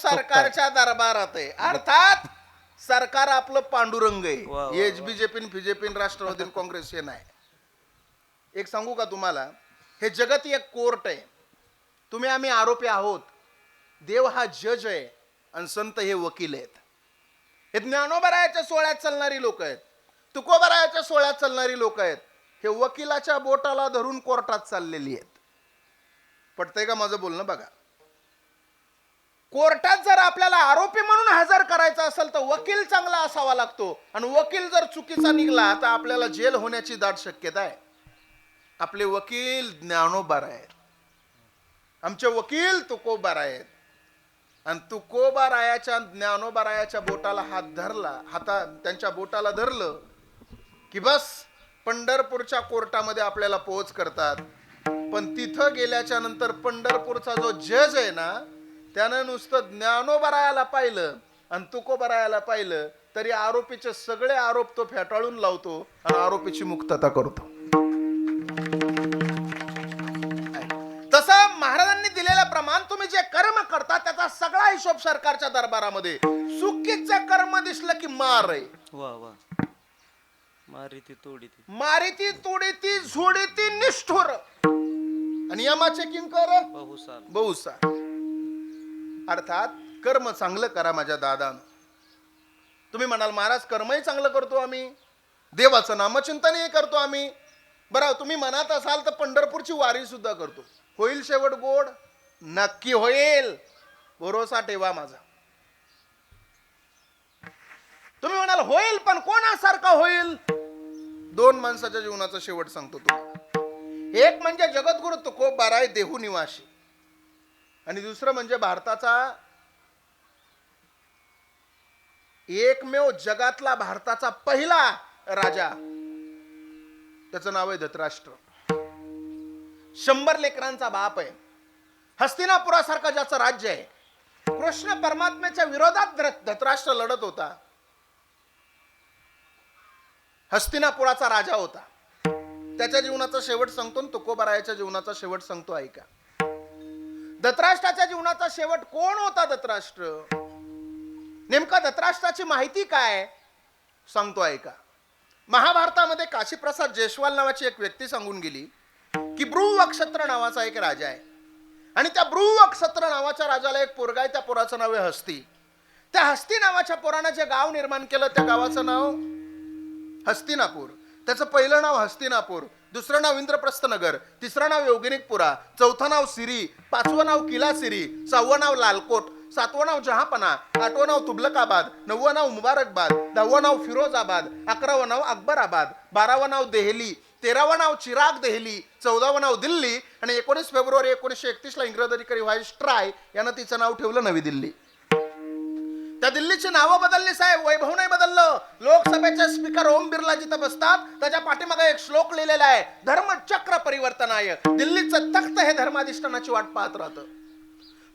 सरकारच्या दरबारात आहे. अर्थात सरकार आपलं पांडुरंग आहे. बीजेपी बीजेपी राष्ट्रवादी काँग्रेस हे नाही. एक सांगू का तुम्हाला, हे जगत एक कोर्ट आहे. तुम्ही आम्ही आरोपी आहोत. देव हा जज आहे आणि संत हे वकील आहेत. हे ज्ञानोबरायाच्या सोहळ्यात चालणारी लोक आहेत. तुकोबरायाच्या सोहळ्यात चालणारी लोक आहेत. हे वकिलाच्या बोटाला धरून कोर्टात चाललेली आहेत. पटतंय का माझं बोलणं? बघा, कोर्टात जर आपल्याला आरोपी म्हणून हजर करायचा असेल तर वकील चांगला असावा लागतो. आणि वकील जर चुकीचा निघाला तर आपल्याला जेल होण्याची दाट शक्यता आहे. आपले वकील ज्ञानोबराय आहेत. आमचे वकील तुकोबराय आहेत. आणि तुकोबरायाच्या ज्ञानोबरायाच्या बोटाला हात धरला, त्यांच्या बोटाला धरलं की बस पंढरपूरच्या कोर्टामध्ये आपल्याला पोहोच करतात. पण तिथं गेल्याच्या नंतर पंढरपूरचा जो जज आहे ना त्यानं नुसतं ज्ञानोबरायाला पाहिलं आणि तुकोबरायाला पाहिलं तरी आरोपीचे सगळे आरोप तो फेटाळून लावतो आणि आरोपीची मुक्तता करतो. तसं महाराजांनी दिलेलं प्रमाण, तुम्ही जे कर्म करता त्याचा सगळा हिशोब सरकारच्या दरबारामध्ये. चुकीचं कर्म दिसलं की मार आहे. वा वा. मारिती तोडीती, मारिती तोडीती झोडीती निष्ठुर आणि यमाचे किंकर बहुसाल. बहुसा. अर्थात कर्म चांगलं करा माझ्या दादानं. तुम्ही म्हणाल महाराज कर्मही चांगलं करतो आम्ही, देवाचं नामचिंतनही करतो आम्ही. बरं, तुम्ही म्हणत असाल तर पंढरपूरची वारी सुद्धा करतो. होईल शेवट गोड? नक्की होईल, भरोसा ठेवा माझा. तुम्ही म्हणाल होईल, पण कोणासारखा होईल? दोन माणसाच्या जीवनाचा शेवट सांगतो तुम्हाला. एक म्हणजे जगद्गुरु तुकोबाराय देहू निवासी, आणि दुसरं म्हणजे भारताचा एकमेव जगातला भारताचा पहिला राजा, त्याचं नाव आहे धृतराष्ट्र. 100 लेकरांचा बाप आहे. हस्तिनापुरासारखं ज्याचं राज्य आहे. कृष्ण परमात्म्याच्या विरोधात धृतराष्ट्र लढत होता. हस्तिनापुराचा राजा होता. त्याच्या जीवनाचा शेवट सांगतो, तुकोबारायाच्या जीवनाचा शेवट सांगतो, ऐका. धृतराष्ट्राच्या जीवनाचा शेवट कोण होता? धृतराष्ट्र. नेमका धृतराष्ट्राची माहिती काय सांगतो, ऐका. महाभारतामध्ये काशीप्रसाद जयस्वाल नावाची एक व्यक्ती सांगून गेली की ब्रुवक्षत्र नावाचा एक राजा आहे, आणि त्या ब्रुवक्षत्र नावाच्या राजाला एक पोरगा आहे. त्या पोराचं नाव आहे हस्ती. त्या हस्ती नावाच्या पोरानं जे गाव निर्माण केलं त्या गावाचं नाव हस्तिनापूर. त्याचं पहिलं नाव हस्तिनापूर, दुसरं नाव इंद्रप्रस्थ नगर, तिसरं नाव योगिनिकपुरा, चौथं नाव सिरी, पाचवं नाव किला सिरी, सहावं नाव लालकोट, सातवं नाव जहापना, आठवं नाव तुबलकाबाद, नववं नाव मुबारकबाद, 10वं नाव फिरोजाबाद, 11वं नाव अकबराबाद, 12वं नाव देहली, 13वं नाव चिराग देहली, 14वं नाव दिल्ली, आणि 19 फेब्रुवारी 1931 ला इंग्रज अधिकारी व्हाईसराय यानं तिचं नाव ठेवलं नवी दिल्ली. त्या दिल्लीची नावं बदलली साहेब, वैभव नाही बदललं. लोकसभेचे स्पीकर ओम बिर्ला जिथं बसतात त्याच्या पाठीमागे एक श्लोक लिहिलेला आहे, धर्मचक्र परिवर्तनाय. दिल्लीचं तख्त हे धर्माधिष्ठानाची वाट पाहत राहतं.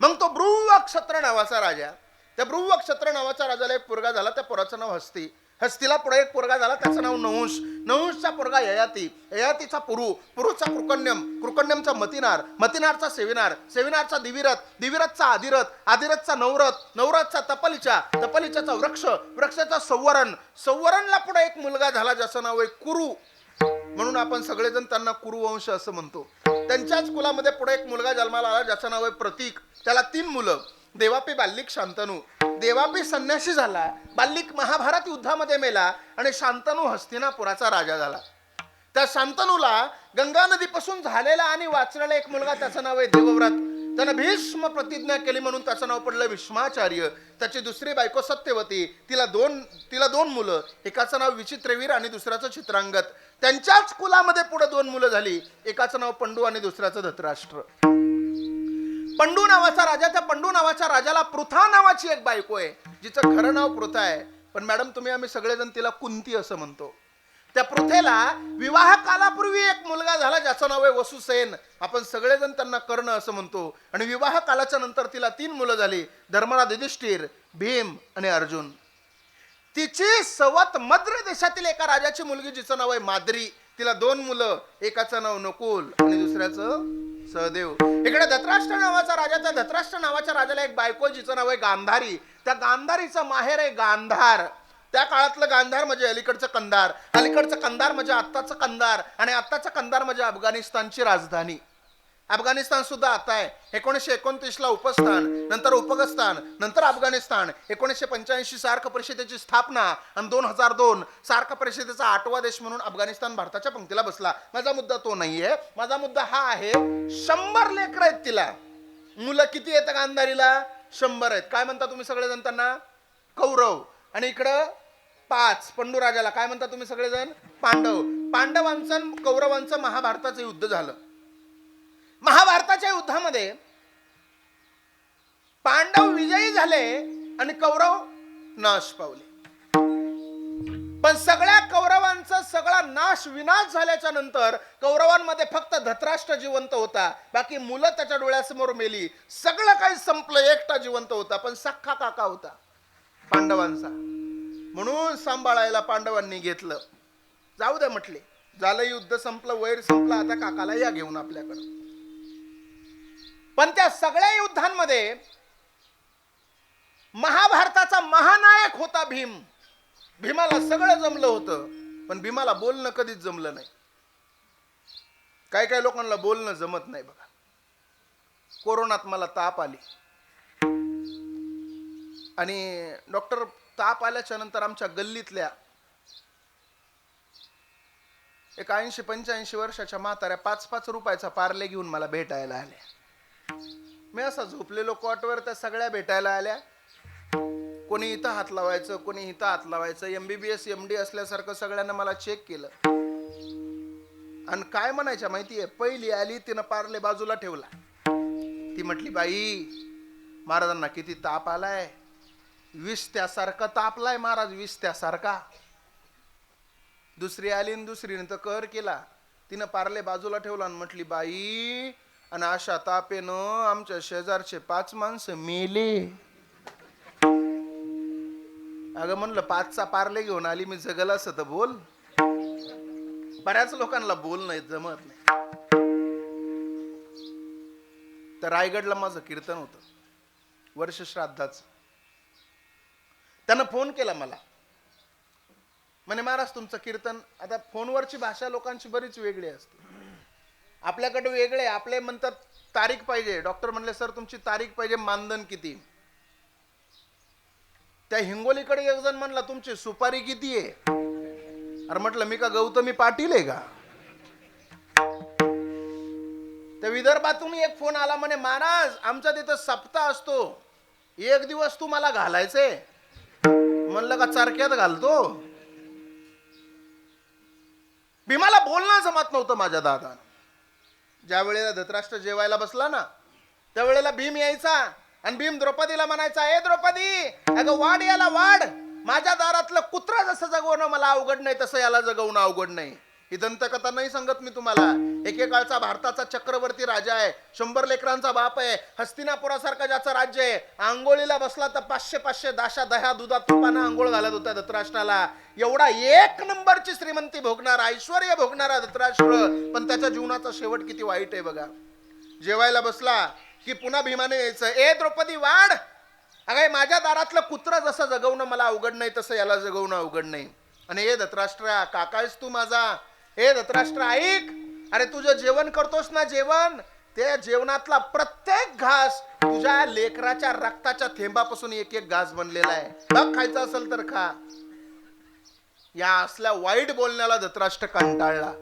मग तो ब्रुवक्षत्र नावाचा राजा, त्या ब्रुवक्षत्र नावाच्या राजाला एक पोरगा झाला. त्या पोराचं नाव हस्ती. हस्तीला पुढे एक पोरगा झाला, त्याचं नाव नहुष. नहुषचा पोरगा ययाती, ययातीचा पुरू, पुरूचा कृकण्यम, कृकण्यमचा मतिनार, मतिनारचा सेविनार, सेविनारचा दिविरथ, दिविरथचा आदिरथ, आदिरथचा नवरथ, नवरथचा तपलीचा, तपलीचाचा वृक्ष, वृक्षाचा संवरण, संवरणला पुढे एक मुलगा झाला ज्याचं नाव आहे कुरु. म्हणून आपण सगळेजण त्यांना कुरुवंश असं म्हणतो. त्यांच्याच कुलामध्ये पुढे एक मुलगा जन्माला आला ज्याचं नाव आहे प्रतीक. त्याला 3 मुलं, देवापी, बाल्लिक, शांतनू. देवापी संन्यासी झाला, बाल्लिक महाभारत युद्धामध्ये मेला, आणि शांतनू हस्तिनापुराचा राजा झाला. त्या शांतनूला गंगा नदीपासून झालेला आणि वाचलेला एक मुलगा, त्याचं नाव आहे देवव्रत. त्यानं भीष्म प्रतिज्ञा केली म्हणून त्याचं नाव पडलं भीष्माचार्य. त्याची दुसरी बायको सत्यवती. तिला दोन मुलं, एकाचं नाव विचित्रवीर आणि दुसऱ्याचं चित्रांगत. त्यांच्याच कुलामध्ये पुढे 2 मुलं झाली, एकाचं नाव पंडू आणि दुसऱ्याचं धृतराष्ट्र. पंडू नावाचा राजा, त्या पंडू नावाच्या राजाला पृथा नावाची एक बायको आहे, जिचं खरं नाव पृथा आहे, पण मॅडम आम्ही सगळेजण तिला कुंती असं म्हणतो. त्या पृथेला विवाह कालापूर्वी एक मुलगा झाला ज्याचं नाव आहे वसुसेन. आपण सगळेजण त्यांना कर्ण असं म्हणतो. आणि विवाह कालाच्या नंतर तिला 3 मुलं झाली, धर्मराज, युधिष्ठिर, भीम आणि अर्जुन. तिची सवत मद्र देशातील एका राजाची मुलगी जिचं नाव आहे माद्री. तिला 2 मुलं, एकाचं नाव नकुल आणि दुसऱ्याचं सहदेव. इकडे धृतराष्ट्र नावाचा राजा, त्या धृतराष्ट्र नावाच्या राजाला एक बायको जिचं नाव आहे गांधारी. त्या गांधारीचं माहेर आहे गांधार. त्या काळातलं गांधार म्हणजे अलीकडचं कंदार, अलीकडचं कंदार म्हणजे आत्ताचं कंदार, आणि आत्ताचं कंदार म्हणजे अफगाणिस्तानची राजधानी. अफगाणिस्तान सुद्धा आता आहे. 1929 ला उपस्थान, नंतर उपगस्थान, नंतर अफगाणिस्तान. 1985 सार्क परिषदेची स्थापना, आणि 2002 सार्क परिषदेचा 8वा देश म्हणून अफगाणिस्तान भारताच्या पंक्तीला बसला. माझा मुद्दा तो नाहीये. माझा मुद्दा हा आहे, 100 लेकरं आहेत तिला. मुलं किती आहेत गांधारीला? 100 आहेत. काय म्हणता तुम्ही सगळेजण त्यांना? कौरव. आणि इकडं 5 पंडू राजाला काय म्हणता तुम्ही सगळेजण? पांडव. पांडवांचं कौरवांचं महाभारताचं युद्ध झालं. महाभारताच्या युद्धामध्ये पांडव विजयी झाले आणि कौरव नाश पावले. पण सगळ्या कौरवांचा सगळा विनाश झाल्याच्या नंतर कौरवांमध्ये फक्त धृतराष्ट्र जिवंत होता. बाकी मुलं त्याच्या डोळ्यासमोर मेली. सगळं काही संपलं, एकटा जिवंत होता. पण सख्खा काका होता पांडवांचा. म्हणून सांभाळायला पांडवांनी घेतलं. जाऊ दे म्हटले, झालं युद्ध संपलं, वैर संपलं, आता काकाला या घेऊन आपल्याकडं. पण त्या सगळ्या युद्धांमध्ये महाभारताचा महानायक होता भीम. भीमाला सगळं जमलं होतं, पण भीमाला बोलणं कधीच जमलं नाही. काही काही लोकांना बोलणं जमत नाही बघा. कोरोनात मला ताप आली आणि डॉक्टर ताप आल्याच्या नंतर आमच्या गल्लीतल्या एक 80-85 वर्षाच्या म्हाताऱ्या 5-5 रुपयाचा पार्ले घेऊन मला भेटायला आल्या. मी असा झोपलेलो कॉटवर, त्या सगळ्या भेटायला आल्या. कोणी इथं हात लावायचं, कोणी इथं हात लावायचं. MBBS MD असल्यासारखं सगळ्यांना मला चेक केलं आणि काय म्हणायच्या माहितीये, पहिली आली तिनं पार्ले बाजूला ठेवला. ती म्हटली, बाई महाराजांना किती ताप आलाय, विष त्यासारखा तापलाय महाराज, विष त्यासारखा. दुसरी आली आणि दुसरीने तर कहर केला. तिनं पार्ले बाजूला ठेवला आणि म्हटली, बाई आणि अशा तापेनं आमच्या शेजारचे 5 माणसं मेले. अगं म्हणलं 5चा पार्ले घेऊन आली, मी जगल असं तर बोल. बऱ्याच लोकांना बोलणं जमत नाही. तर रायगडला माझं कीर्तन होतं वर्ष श्राद्धाचं. त्यानं फोन केला मला, म्हणे महाराज तुमचं कीर्तन. आता फोनवरची भाषा लोकांची बरीच वेगळी असते. आपल्याकडे वेगळे, आपले म्हणतात तारीख पाहिजे. डॉक्टर म्हणले, सर तुमची तारीख पाहिजे, मानधन किती. त्या हिंगोलीकडे एक जण म्हणला, तुमची सुपारी किती आहे. अरे म्हटलं, मी का गौतमी पाटील आहे का. त्या विदर्भातून एक फोन आला, म्हणे महाराज आमचा तिथं सप्ताह असतो, 1 दिवस तू मला घालायचंय. म्हणलं का चारक्यात घालतो. भीमाला बोलणं जमत नव्हतं माझ्या दादा. ज्या वेळेला धृतराष्ट्र जेवायला बसला ना, त्यावेळेला भीम यायचा आणि भीम द्रौपदीला म्हणायचा, ए द्रौपदी अगं वाढ याला वाढ, माझ्या दारातलं कुत्रा जसं जगवणं मला अवघड नाही तसं याला जगवणं अवघड नाही. ही दंतकथा नाही सांगत मी तुम्हाला. एकेकाळचा भारताचा चक्रवर्ती राजा आहे, 100 लेकरांचा बाप आहे, हस्तिनापुरासारखं ज्याचं राज्य आहे. आंघोळीला बसला तर 500 दाशा दह्या दुधात तुपानं आंघोळ घालत होत्या धृतराष्ट्राला. एवढा 1 नंबरची श्रीमंती भोगणारा, ऐश्वर्य भोगणारा धृतराष्ट्र, पण त्याच्या जीवनाचा शेवट किती वाईट आहे बघा. जेवायला बसला की पुन्हा भीमाने यायचं, ए द्रौपदी वाढ, अगं माझ्या दारातलं कुत्र जसं जगवणं मला अवघड नाही तसं याला जगवणं अवघड नाही. आणि ए धृतराष्ट्र काकायस तू माझा, ए धृतराष्ट्र ऐक, अरे तुझं जेवण करतोस ना जेवण, ते जेवणातला प्रत्येक घास तुझ्या लेकराच्या रक्ताच्या थेंबापासून एक घास बनलेला आहे. बघ खायचं असेल तर खा. या असल्या वाईट बोलण्याला धृतराष्ट्र कंटाळला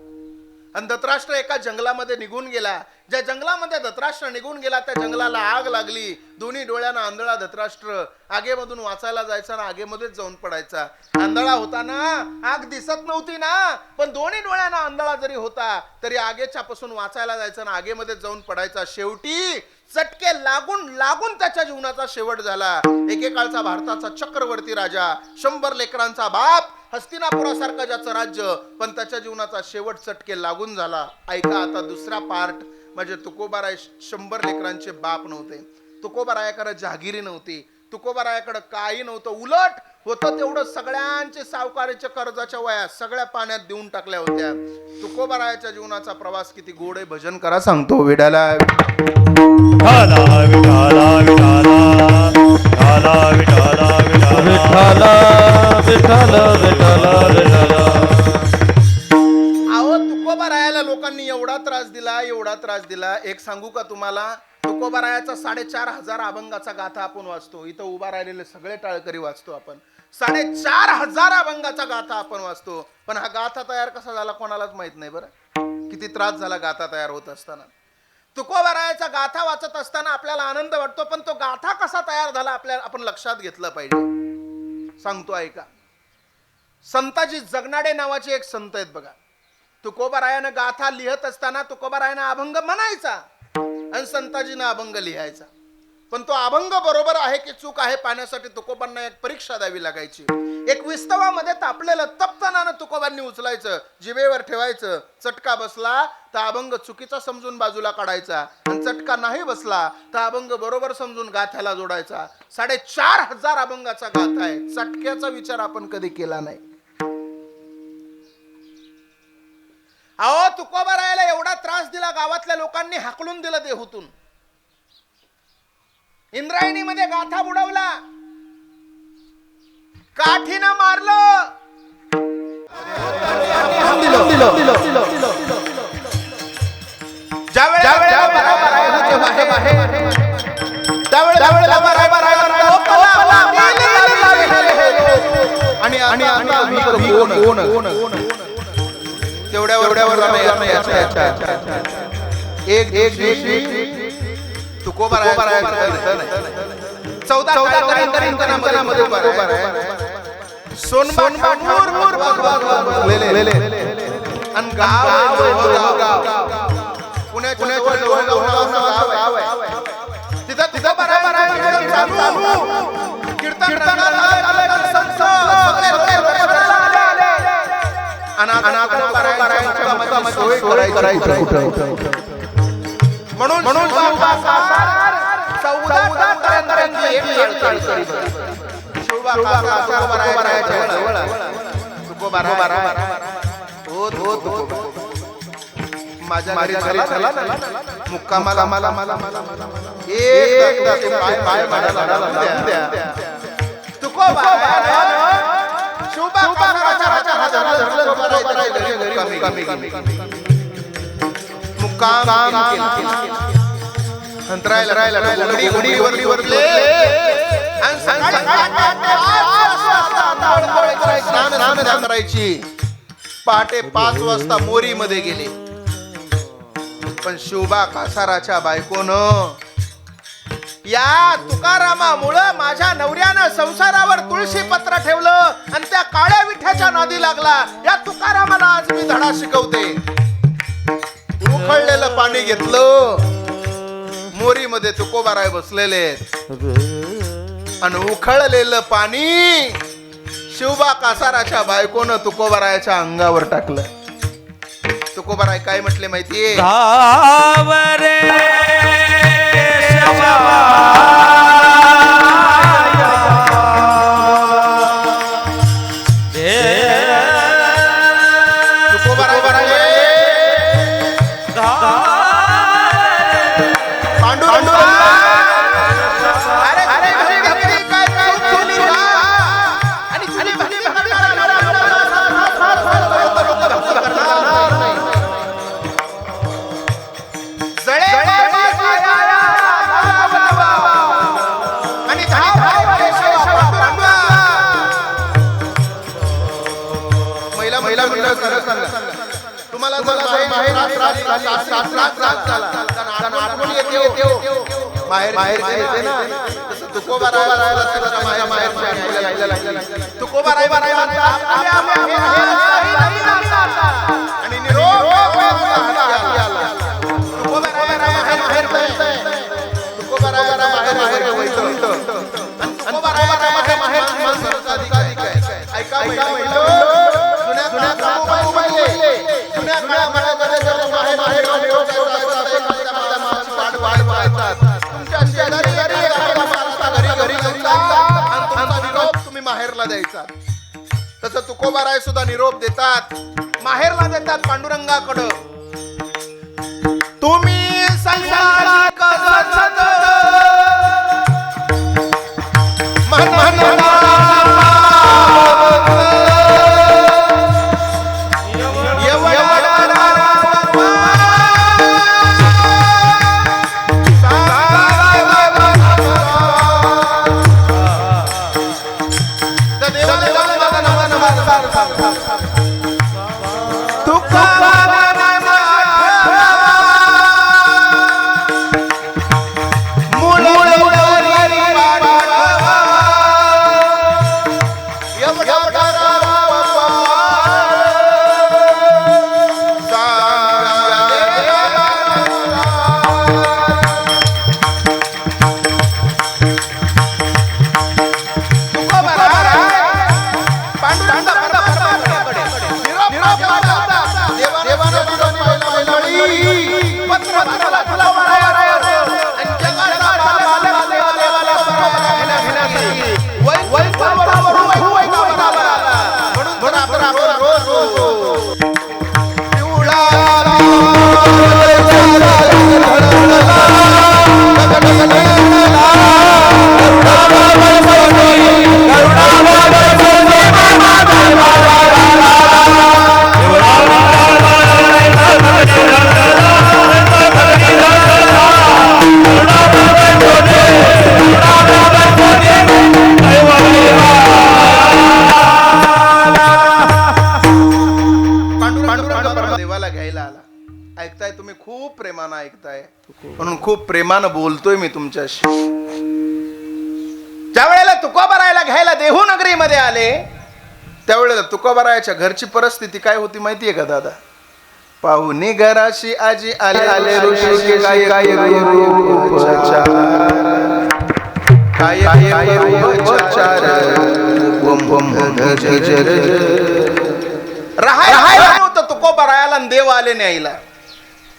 आणि धृतराष्ट्र एका जंगलामध्ये निघून गेला. ज्या जंगलामध्ये धृतराष्ट्र निघून गेला त्या जंगलाला आग लागली. दोन्ही डोळ्यानं आंधळा धृतराष्ट्र आगेमधून वाचायला जायचा ना आगेमध्येच जाऊन पडायचा. आंधळा होता ना, आग दिसत नव्हती ना, पण दोन्ही डोळ्यानं आंधळा जरी होता तरी आगेच्या पासून वाचायला जायचा ना आगेमध्ये जाऊन पडायचा. शेवटी चटके लागून लागून त्याच्या जीवनाचा शेवट झाला. एकेकाळचा भारताचा चक्रवर्ती राजा, 100 लेकरांचा बाप, हस्तिनापुरासारखं ज्याचं राज्य, पण त्याच्या जीवनाचा शेवट चटके लागून झाला. ऐका आता दुसरा पार्ट. म्हणजे तुकोबाराय 100 लेकरांचे बाप नव्हते, तुकोबारायाकडे जहागिरी नव्हती, तुकोबारायाकडे काही नव्हतं. उलट होतं तेवढं सगळ्यांचे सावकारीच्या कर्जाच्या वया सगळ्या पाण्यात देऊन टाकल्या होत्या. तुकोबारायाच्या जीवनाचा प्रवास किती गोड आहे, भजन करा सांगतो विडाला. विठाला विठाला विठाला विठाला विठाला विठाला विठाला विठाला. अहो तुकोबारायाला लोकांनी एवढा त्रास दिला, एवढा त्रास दिला. एक सांगू का तुम्हाला, तुकोबारायाचा 4,500 अभंगाचा गाथा आपण वाचतो. इथं उभा राहिलेले सगळे टाळकरी वाचतो आपण. 4,500 अभंगाचा गाथा आपण वाचतो. पण हा गाथा तयार कसा झाला कोणालाच माहित नाही बरं. किती त्रास झाला गाथा तयार होत असताना. तुकोबारायाचा गाथा वाचत असताना आपल्याला आनंद वाटतो, पण तो गाथा कसा तयार झाला आपण लक्षात घेतलं पाहिजे. सांगतो ऐका. संताजी जगनाडे नावाचे एक संत आहेत बघा. तुकोबारायानं गाथा लिहत असताना तुकोबारायानं अभंग म्हणायचा आणि संताजीनं अभंग लिहायचा. पण तो अभंग बरोबर आहे की चूक आहे पाहण्यासाठी तुकोबांना एक परीक्षा द्यावी लागायची. एक विस्तवामध्ये तापलेलं तप्तनानं तुकोबांनी उचलायचं, जिभेवर ठेवायचं. चटका बसला तर अभंग चुकीचा समजून बाजूला काढायचा, आणि चटका नाही बसला तर अभंग बरोबर समजून गाथ्याला जोडायचा. 4,500 अभंगाचा गाथा आहे. चटक्याचा विचार आपण कधी केला नाही. अहो, तुकोबा रायाला एवढा त्रास दिला, गावातल्या लोकांनी हाकलून दिलं देहूतून. इंद्रायणीमध्ये गाथा बुडवला, काठीनं मारलं, तुकोबा म्हणून माझ्या घरी झाला मुक्कामाला मला पहाटे 5 वाजता मोरी मध्ये गेले. पण शिवबा कासाराच्या बायकोनं या तुकारामामुळं माझ्या नवऱ्यानं संसारावर तुळशी पत्र ठेवलं आणि त्या काळ्या विठ्याच्या नादी लागला. या तुकारामाला आज मी धडा शिकवते. उखळलेलं पाणी घेतलं, मोरीमध्ये तुकोबाराय बसलेले आणि उखळलेलं पाणी शिवबा कासाराच्या बायकोनं तुकोबारायच्या अंगावर टाकलं. तुकोबाराय काय म्हटले माहितीये? तुम्हाला माहेरला द्यायचा. तसं तुकोबाराय सुद्धा निरोप देतात, माहेरला देतात पांडुरंगाकडं. तुम्ही संसारात पांडुरंग देवाला घ्यायला आला. ऐकताय तुम्ही, खूप प्रेमानं ऐकताय म्हणून खूप प्रेमानं बोलतोय मी तुमच्याशी. ज्या वेळेला तुकोबारायला घ्यायला देहू नगरीमध्ये आले त्यावेळेला तुकोबारायच्या घरची परिस्थिती काय होती माहितीये का दादा? पाहुणी घराशी आजी आले आले ऋषी काय काय राहायला तुकोबारायला देव आले न्यायला.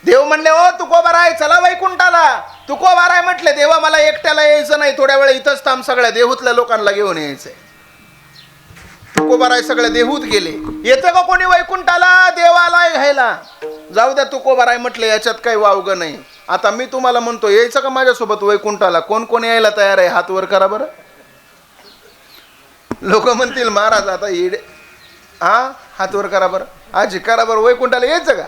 देव म्हणले ओ तुकोबाराय चला वैकुंठाला. तुकोबाराय म्हटले देवा मला एकट्याला यायचं नाही, थोड्या वेळ इथंच थांब, सगळ्या देहूतल्या लोकांना घेऊन यायचंय. तुकोबाराय सगळे देहूत गेले. येतं का कोणी वैकुंठाला? देवाला घ्यायला. जाऊ द्या तुकोबाराय म्हटले याच्यात काही वावगं नाही. आता मी तुम्हाला म्हणतो यायचं का माझ्यासोबत वैकुंठाला? कोण कोण यायला तयार आहे? हात वर करा बरं. लोक म्हणतील महाराज आता येडे. हा, हात वर करा बरं. आजी करा बरं. वैकुंठाला यायचं का?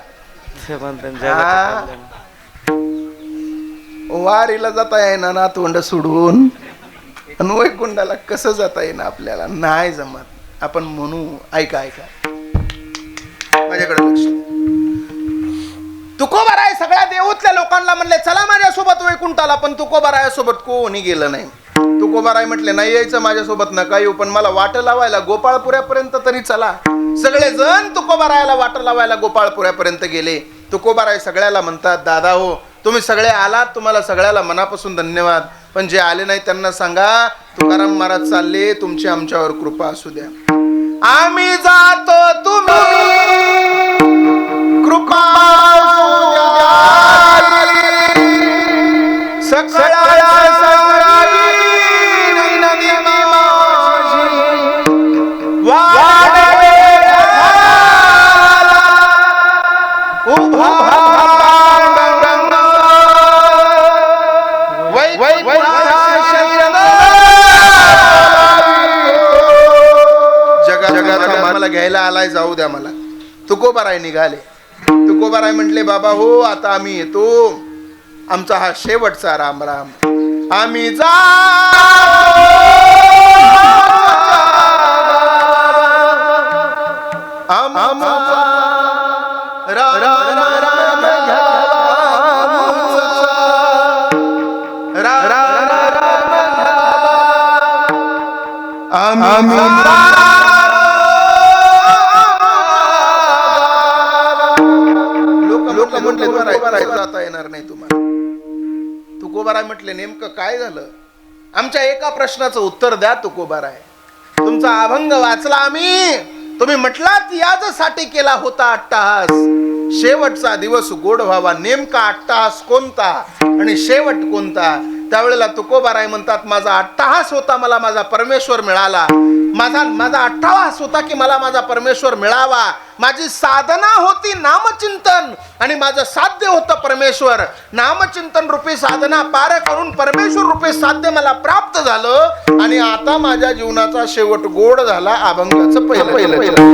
वारीला जाता येईना नातवंड सोडून, आणि वैकुंठाला कसं जाता येईना आपल्याला? नाही जमत. आपण म्हणू, ऐका ऐका माझ्याकडे लक्ष. तुकोबाराय सगळ्या देऊतल्या लोकांना म्हणले चला माझ्यासोबत वैकुंठाला, पण तुकोबारायासोबत कोणी गेलं नाही. तुकोबाराय म्हटले नाही यायचं माझ्यासोबत, नका येऊ, पण मला वाट लावायला गोपाळपुऱ्यापर्यंत तरी चला. सगळेजण तुकोबारायाला वाट लावायला गोपाळपुऱ्यापर्यंत गेले. तुकोबाराय सगळ्याला म्हणतात दादा हो तुम्ही सगळे आलात, तुम्हाला सगळ्याला मनापासून धन्यवाद, पण जे आले नाही त्यांना सांगा तुकाराम महाराज चालले, तुमची आमच्यावर कृपा असू द्या. आम्ही जातो तुम्ही कृपा मला घ्यायला आलाय, जाऊ द्या मला. तुकोबाराय निघाले. तुकोबाराय म्हटले बाबा हो आता आम्ही येतो, आमचा हा शेवटचा राम राम. आम्ही जा जाता येणार नाही तुम्हाला. तुकोबाराय म्हटले नेमकं काय झालं? आमच्या एका प्रश्नाचं उत्तर द्या तुकोबाराय. तुमचा अभंग वाचला आम्ही, तुम्ही म्हटलात याच्यासाठी केला होता अट्टहास, शेवटचा दिवस गोड व्हावा. नेमका अट्टहास कोणता आणि शेवट कोणता? त्यावेळेला तुकोबाराय म्हणतात माझा अट्टहास होता मला माझा परमेश्वर मिळाला. माझा अट्टहास होता की मला माझा परमेश्वर मिळावा. माझी साधना होती नामचिंतन आणि माझं साध्य होतं परमेश्वर. नामचिंतन रूपी साधना पार करून परमेश्वर रूपी साध्य मला प्राप्त झालं आणि आता माझ्या जीवनाचा शेवट गोड झाला. अभंगाचं पहिलं होता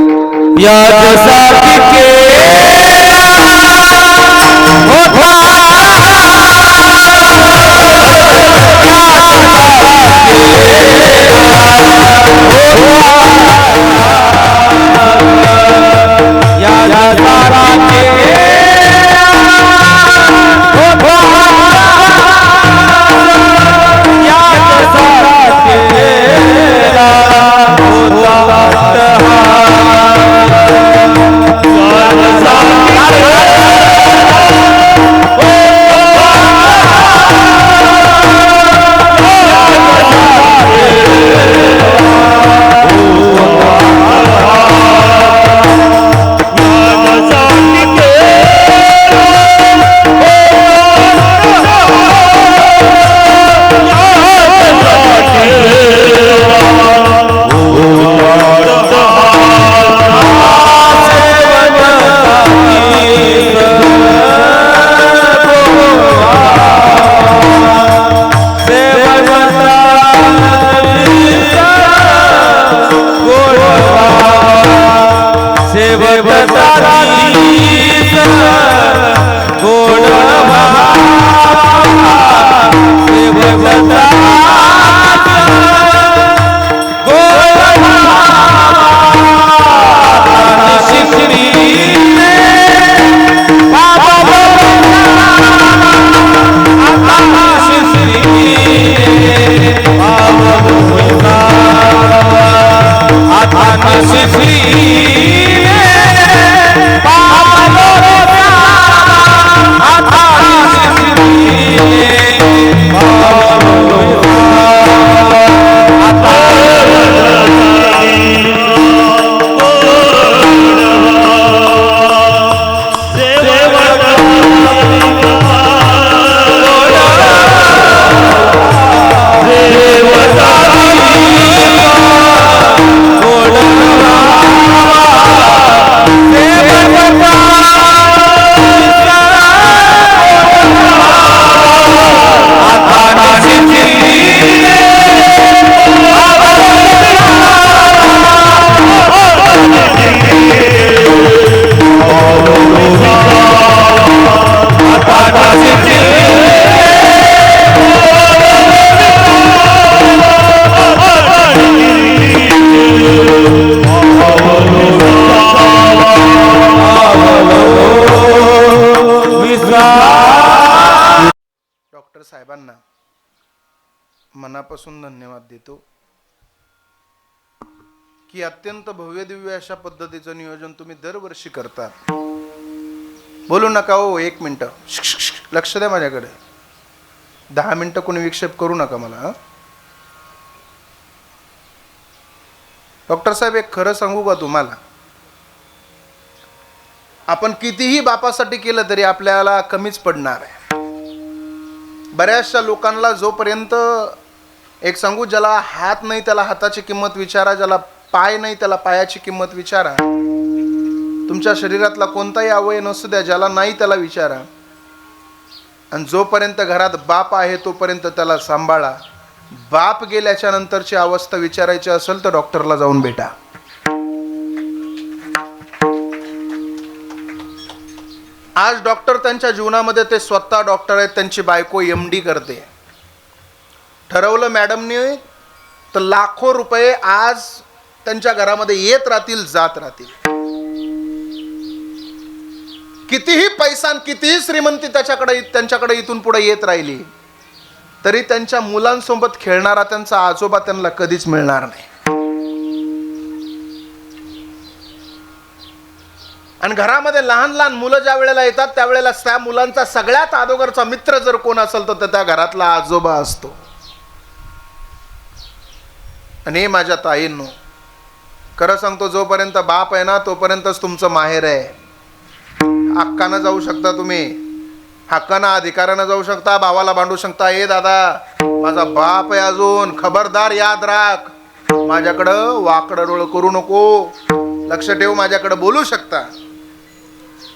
साहेबांना मनापासून धन्यवाद देतो की अत्यंत भव्य दिव्य अशा पद्धतीचं नियोजन तुम्ही दरवर्षी करतात. बोलू नका हो, 1 मिनिट लक्ष द्या माझ्याकडे. 10 मिनिटं कोणी विक्षेप करू नका मला. डॉक्टर साहेब, एक खरं सांगू का तुम्हाला, आपण कितीही बापासाठी केलं तरी आपल्याला कमीच पडणार आहे. बऱ्याचशा लोकांना जोपर्यंत, एक सांगू, ज्याला हात नाही त्याला हाताची किंमत विचारा, ज्याला पाय नाही त्याला पायाची किंमत विचारा, तुमच्या शरीरातला कोणताही अवयव नसू द्या, ज्याला नाही त्याला विचारा, आणि जोपर्यंत घरात बाप आहे तोपर्यंत त्याला सांभाळा. बाप गेल्याच्या नंतरची अवस्था विचारायची असेल तर डॉक्टरला जाऊन भेटा. आज डॉक्टर त्यांच्या जीवनामध्ये ते स्वतः डॉक्टर आहेत, त्यांची बायको MD करते. ठरवलं मॅडमने तर लाखो रुपये आज त्यांच्या घरामध्ये येत राहतील, जात राहतील. कितीही पैसा कितीही श्रीमंती त्यांच्याकडे इथून पुढे येत राहिली तरी त्यांच्या मुलांसोबत खेळणारा त्यांचा आजोबा त्यांना कधीच मिळणार नाही. आणि घरामध्ये लहान लहान मुलं ज्या वेळेला येतात त्यावेळेला त्या मुलांचा सगळ्यात अगोदरचा मित्र जर कोण असेल तर त्या घरातला आजोबा असतो. आणि माझ्या ताईंनो, खरं सांगतो, जोपर्यंत बाप आहे ना तोपर्यंतच तुमचं माहेर आहे. हक्कानं जाऊ शकता तुम्ही, हक्कानं अधिकारानं जाऊ शकता, भावाला भांडू शकता, ए दादा माझा बाप आहे अजून, खबरदार याद राख, माझ्याकडं वाकडं डोळं करू नको, लक्ष ठेव, माझ्याकडे बोलू शकता.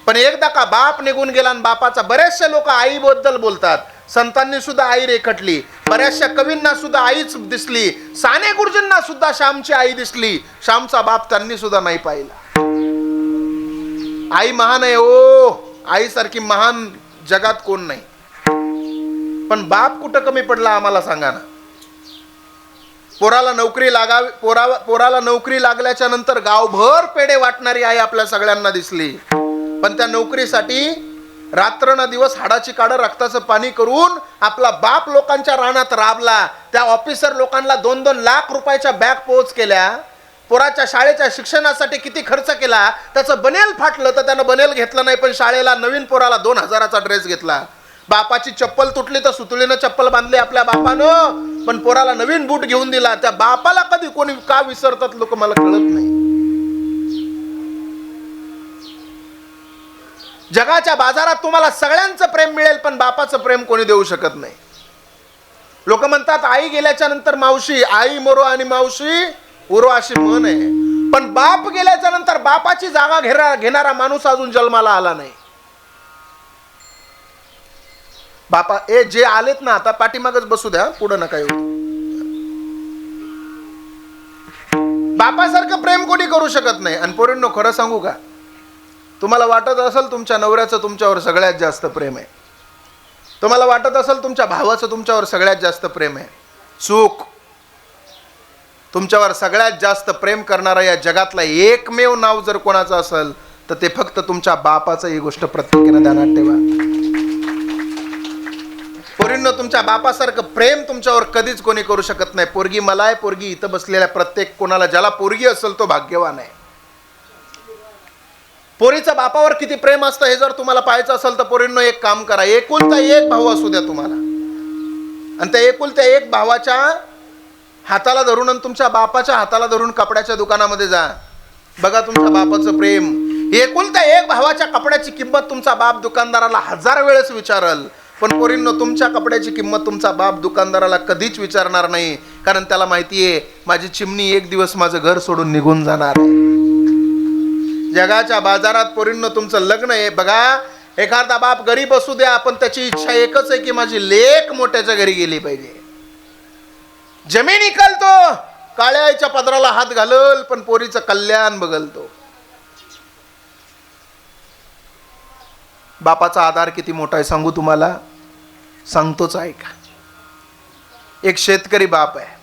पण एकदा का बाप निघून गेला आणि बापाचा, बरेचसे लोक आईबद्दल बोलतात, संतांनी सुद्धा आई रेखटली, बऱ्याचशा कवींना सुद्धा आईच दिसली, साने गुरुजींना सुद्धा श्यामची आई दिसली, श्यामचा बाप त्यांनी सुद्धा नाही पाहिला. आई महान आहे ओ, आईसारखी महान जगात कोण नाही. पण बाप कुठं कमी पडला आम्हाला सांगा ना. पोराला नोकरी लागल्याच्या नंतर गावभर पेढे वाटणारी आई आपल्या सगळ्यांना दिसली, पण त्या नोकरीसाठी रात्र ना दिवस हाडाची काढ रक्ताचं पाणी करून आपला बाप लोकांच्या रानात राबला. त्या ऑफिसर लोकांना 2-2 लाख रुपयाच्या बॅग पोच केल्या, पोराच्या शाळेच्या शिक्षणासाठी किती खर्च केला, त्याचं बनेल फाटलं तर त्यानं बनेल घेतलं नाही, पण शाळेला नवीन पोराला 2000चा ड्रेस घेतला. बापाची चप्पल तुटली तर सुतळीनं चप्पल बांधली आपल्या बापानं, पण पोराला नवीन बूट घेऊन दिला. त्या बापाला कधी कोणी का विसरतात लोक मला कळत नाही. जगाच्या बाजारात तुम्हाला सगळ्यांचं प्रेम मिळेल पण बापाचं प्रेम कोणी देऊ शकत नाही. लोक म्हणतात आई गेल्याच्या नंतर मावशी, आई मरो आणि मावशी उरो अशी म्हण आहे, पण बाप गेल्याच्या नंतर बापाची जागा घेणारा माणूस अजून जन्माला आला नाही. बापा जे आलेत ना आता पाठीमागच बसू द्या, पुढं नका येऊ. बापासारखं प्रेम कोणी करू शकत नाही. आणि पोरींनो, खरं सांगू का, तुम्हाला वाटत असेल तुमच्या नवऱ्याचं तुमच्यावर सगळ्यात जास्त प्रेम आहे, तुम्हाला वाटत असेल तुमच्या भावाचं तुमच्यावर सगळ्यात जास्त प्रेम आहे, चूक. तुमच्यावर सगळ्यात जास्त प्रेम करणारा या जगातला एकमेव नाव जर कोणाचं असेल तर ते फक्त तुमच्या बापाचं. ही गोष्ट प्रत्येकाने ध्यानात ठेवा. पोरींनो, तुमच्या बापासारखं प्रेम तुमच्यावर कधीच कोणी करू शकत नाही. पोरगी मला आहे, पोरगी इथं बसलेल्या प्रत्येक कोणाला ज्याला पोरगी असेल तो भाग्यवान आहे. पोरीचं बापावर किती प्रेम असतं हे जर तुम्हाला पाहायचं असेल तर पोरींनो एक काम करा, एकुलता एक भाऊ असू द्या तुम्हाला, आणि त्या एकुलत्या एक भावाच्या हाताला धरून आणि तुमच्या बापाच्या हाताला धरून कपड्याच्या दुकानामध्ये जा, बघा तुमच्या बापाचं प्रेम. एकुलत्या एक भावाच्या कपड्याची किंमत तुमचा बाप दुकानदाराला 1000 वेळेस विचारल, पण पोरींनो तुमच्या कपड्याची किंमत तुमचा बाप दुकानदाराला कधीच विचारणार नाही, कारण त्याला माहितीये माझी चिमणी एक दिवस माझं घर सोडून निघून जाणार आहे. जगाच्या बाजारात पोरींनो तुमचं लग्न आहे, बघा एखादा बाप गरीब असू द्या पण त्याची इच्छा एकच आहे की माझी लेक मोठ्याच्या घरी गेली पाहिजे. जमीन इकलतो, काळ्या आईच्या पदराला हात घालल, पण पोरीचं कल्याण बघलतो. बापाचा आधार किती मोठा आहे सांगू तुम्हाला, सांगतोच ऐका. एक शेतकरी बाप आहे,